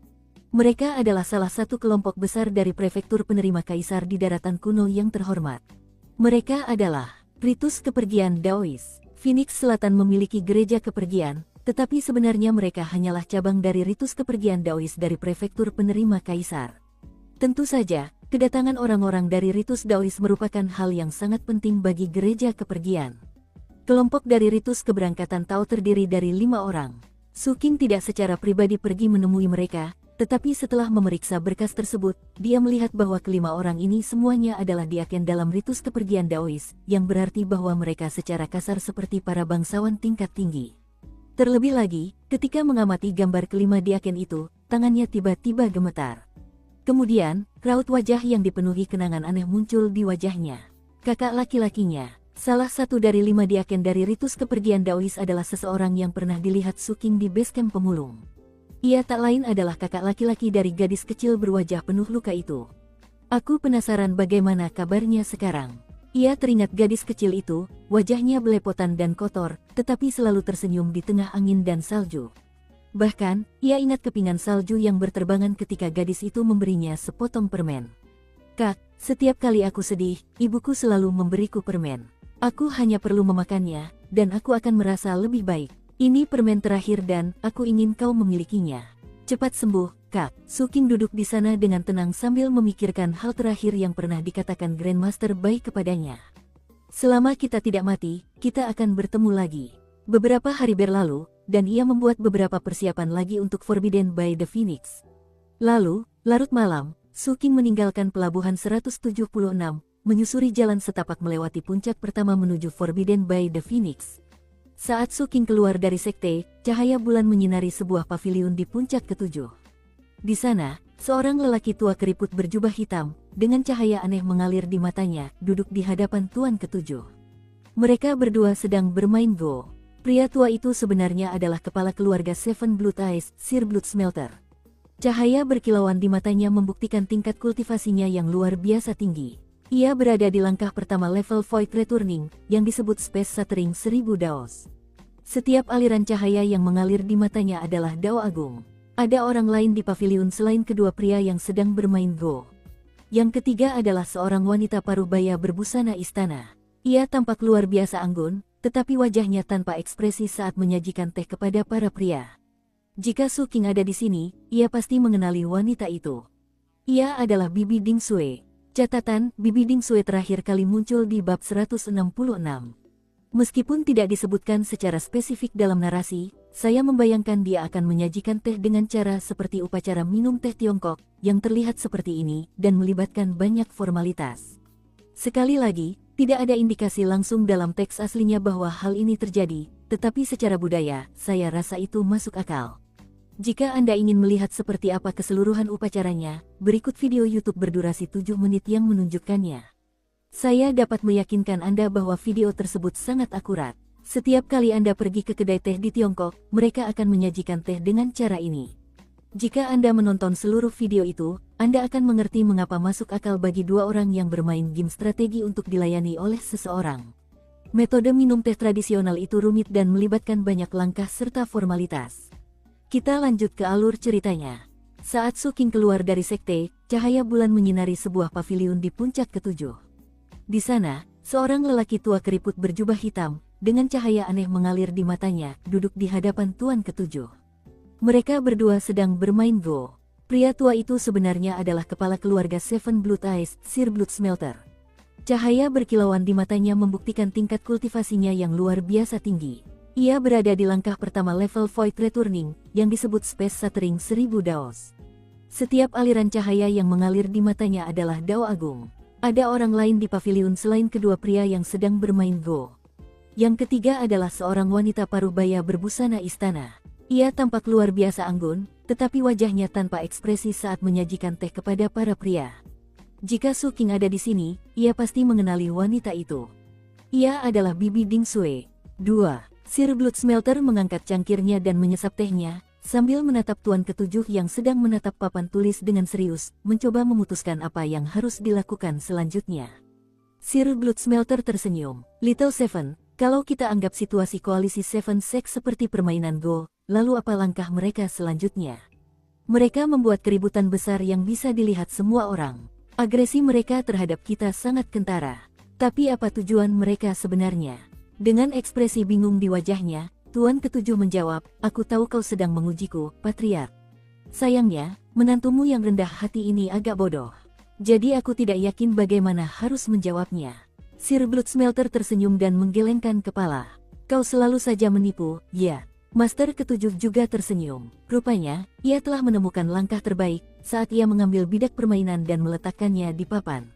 Mereka adalah salah satu kelompok besar dari prefektur penerima kaisar di daratan kuno yang terhormat. Mereka adalah Ritus kepergian Daois. Phoenix Selatan memiliki gereja kepergian, tetapi sebenarnya mereka hanyalah cabang dari ritus kepergian Daois dari prefektur penerima kaisar. Tentu saja, kedatangan orang-orang dari ritus Daois merupakan hal yang sangat penting bagi gereja kepergian. Kelompok dari ritus keberangkatan Tao terdiri dari 5 orang. Su Qing tidak secara pribadi pergi menemui mereka, tetapi setelah memeriksa berkas tersebut, dia melihat bahwa kelima orang ini semuanya adalah diaken dalam ritus kepergian Daois, yang berarti bahwa mereka secara kasar seperti para bangsawan tingkat tinggi. Terlebih lagi, ketika mengamati gambar kelima diaken itu, tangannya tiba-tiba gemetar. Kemudian, raut wajah yang dipenuhi kenangan aneh muncul di wajahnya. Kakak laki-lakinya, salah satu dari 5 diaken dari ritus kepergian Daois adalah seseorang yang pernah dilihat Su Qing di base camp pemulung. Ia tak lain adalah kakak laki-laki dari gadis kecil berwajah penuh luka itu. Aku penasaran bagaimana kabarnya sekarang. Ia teringat gadis kecil itu, wajahnya belepotan dan kotor, tetapi selalu tersenyum di tengah angin dan salju. Bahkan, ia ingat kepingan salju yang berterbangan ketika gadis itu memberinya sepotong permen. Kak, setiap kali aku sedih, ibuku selalu memberiku permen. Aku hanya perlu memakannya, dan aku akan merasa lebih baik. Ini permen terakhir dan aku ingin kau memilikinya. Cepat sembuh, Kak. Su Qing duduk di sana dengan tenang sambil memikirkan hal terakhir yang pernah dikatakan Grandmaster Bai kepadanya. Selama kita tidak mati, kita akan bertemu lagi. Beberapa hari berlalu, dan ia membuat beberapa persiapan lagi untuk Forbidden by the Phoenix. Lalu, larut malam, Su Qing meninggalkan pelabuhan 176, menyusuri jalan setapak melewati puncak pertama menuju Forbidden by the Phoenix. Saat Su Qing keluar dari sekte, cahaya bulan menyinari sebuah paviliun di puncak ketujuh. Di sana, seorang lelaki tua keriput berjubah hitam, dengan cahaya aneh mengalir di matanya, duduk di hadapan Tuan Ketujuh. Mereka berdua sedang bermain Go. Pria tua itu sebenarnya adalah kepala keluarga Seven Blood Eyes, Sir Blood Smelter. Cahaya berkilauan di matanya membuktikan tingkat kultivasinya yang luar biasa tinggi. Ia berada di langkah pertama level Void Returning, yang disebut Space Shattering 1000 Daos. Setiap aliran cahaya yang mengalir di matanya adalah Dao Agung. Ada orang lain di paviliun selain kedua pria yang sedang bermain Go. Yang ketiga adalah seorang wanita parubaya berbusana istana. Ia tampak luar biasa anggun, tetapi wajahnya tanpa ekspresi saat menyajikan teh kepada para pria. Jika Su Qing ada di sini, ia pasti mengenali wanita itu. Ia adalah Bibi Ding Sui. Catatan, Bibi Ding Sui terakhir kali muncul di bab 166. Meskipun tidak disebutkan secara spesifik dalam narasi, saya membayangkan dia akan menyajikan teh dengan cara seperti upacara minum teh Tiongkok, yang terlihat seperti ini, dan melibatkan banyak formalitas. Sekali lagi, tidak ada indikasi langsung dalam teks aslinya bahwa hal ini terjadi, tetapi secara budaya, saya rasa itu masuk akal. Jika Anda ingin melihat seperti apa keseluruhan upacaranya, berikut video YouTube berdurasi 7 menit yang menunjukkannya. Saya dapat meyakinkan Anda bahwa video tersebut sangat akurat. Setiap kali Anda pergi ke kedai teh di Tiongkok, mereka akan menyajikan teh dengan cara ini. Jika Anda menonton seluruh video itu, Anda akan mengerti mengapa masuk akal bagi dua orang yang bermain game strategi untuk dilayani oleh seseorang. Metode minum teh tradisional itu rumit dan melibatkan banyak langkah serta formalitas. Kita lanjut ke alur ceritanya. Saat Su Qing keluar dari sekte, cahaya bulan menyinari sebuah paviliun di puncak ketujuh. Di sana, seorang lelaki tua keriput berjubah hitam, dengan cahaya aneh mengalir di matanya, duduk di hadapan Tuan Ketujuh. Mereka berdua sedang bermain Go. Pria tua itu sebenarnya adalah kepala keluarga Seven Blood Eyes, Sir Blood Smelter. Cahaya berkilauan di matanya membuktikan tingkat kultivasinya yang luar biasa tinggi. Ia berada di langkah pertama level Void Returning, yang disebut Space Shattering 1000 Daos. Setiap aliran cahaya yang mengalir di matanya adalah Dao Agung. Ada orang lain di paviliun selain kedua pria yang sedang bermain Go. Yang ketiga adalah seorang wanita parubaya berbusana istana. Ia tampak luar biasa anggun, tetapi wajahnya tanpa ekspresi saat menyajikan teh kepada para pria. Jika Su Qing ada di sini, ia pasti mengenali wanita itu. Ia adalah Bibi Ding Sui. 2. Sir Blood Smelter mengangkat cangkirnya dan menyesap tehnya, sambil menatap Tuan Ketujuh yang sedang menatap papan tulis dengan serius, mencoba memutuskan apa yang harus dilakukan selanjutnya. Sir Blood Smelter tersenyum. Little Seven, kalau kita anggap situasi koalisi Seven Sect seperti permainan Go, lalu apa langkah mereka selanjutnya? Mereka membuat keributan besar yang bisa dilihat semua orang. Agresi mereka terhadap kita sangat kentara. Tapi apa tujuan mereka sebenarnya? Dengan ekspresi bingung di wajahnya, Tuan Ketujuh menjawab, aku tahu kau sedang mengujiku, Patriark. Sayangnya, menantumu yang rendah hati ini agak bodoh. Jadi aku tidak yakin bagaimana harus menjawabnya. Sir Bloodsmelter tersenyum dan menggelengkan kepala. Kau selalu saja menipu, ya. Master Ketujuh juga tersenyum. Rupanya, ia telah menemukan langkah terbaik saat ia mengambil bidak permainan dan meletakkannya di papan.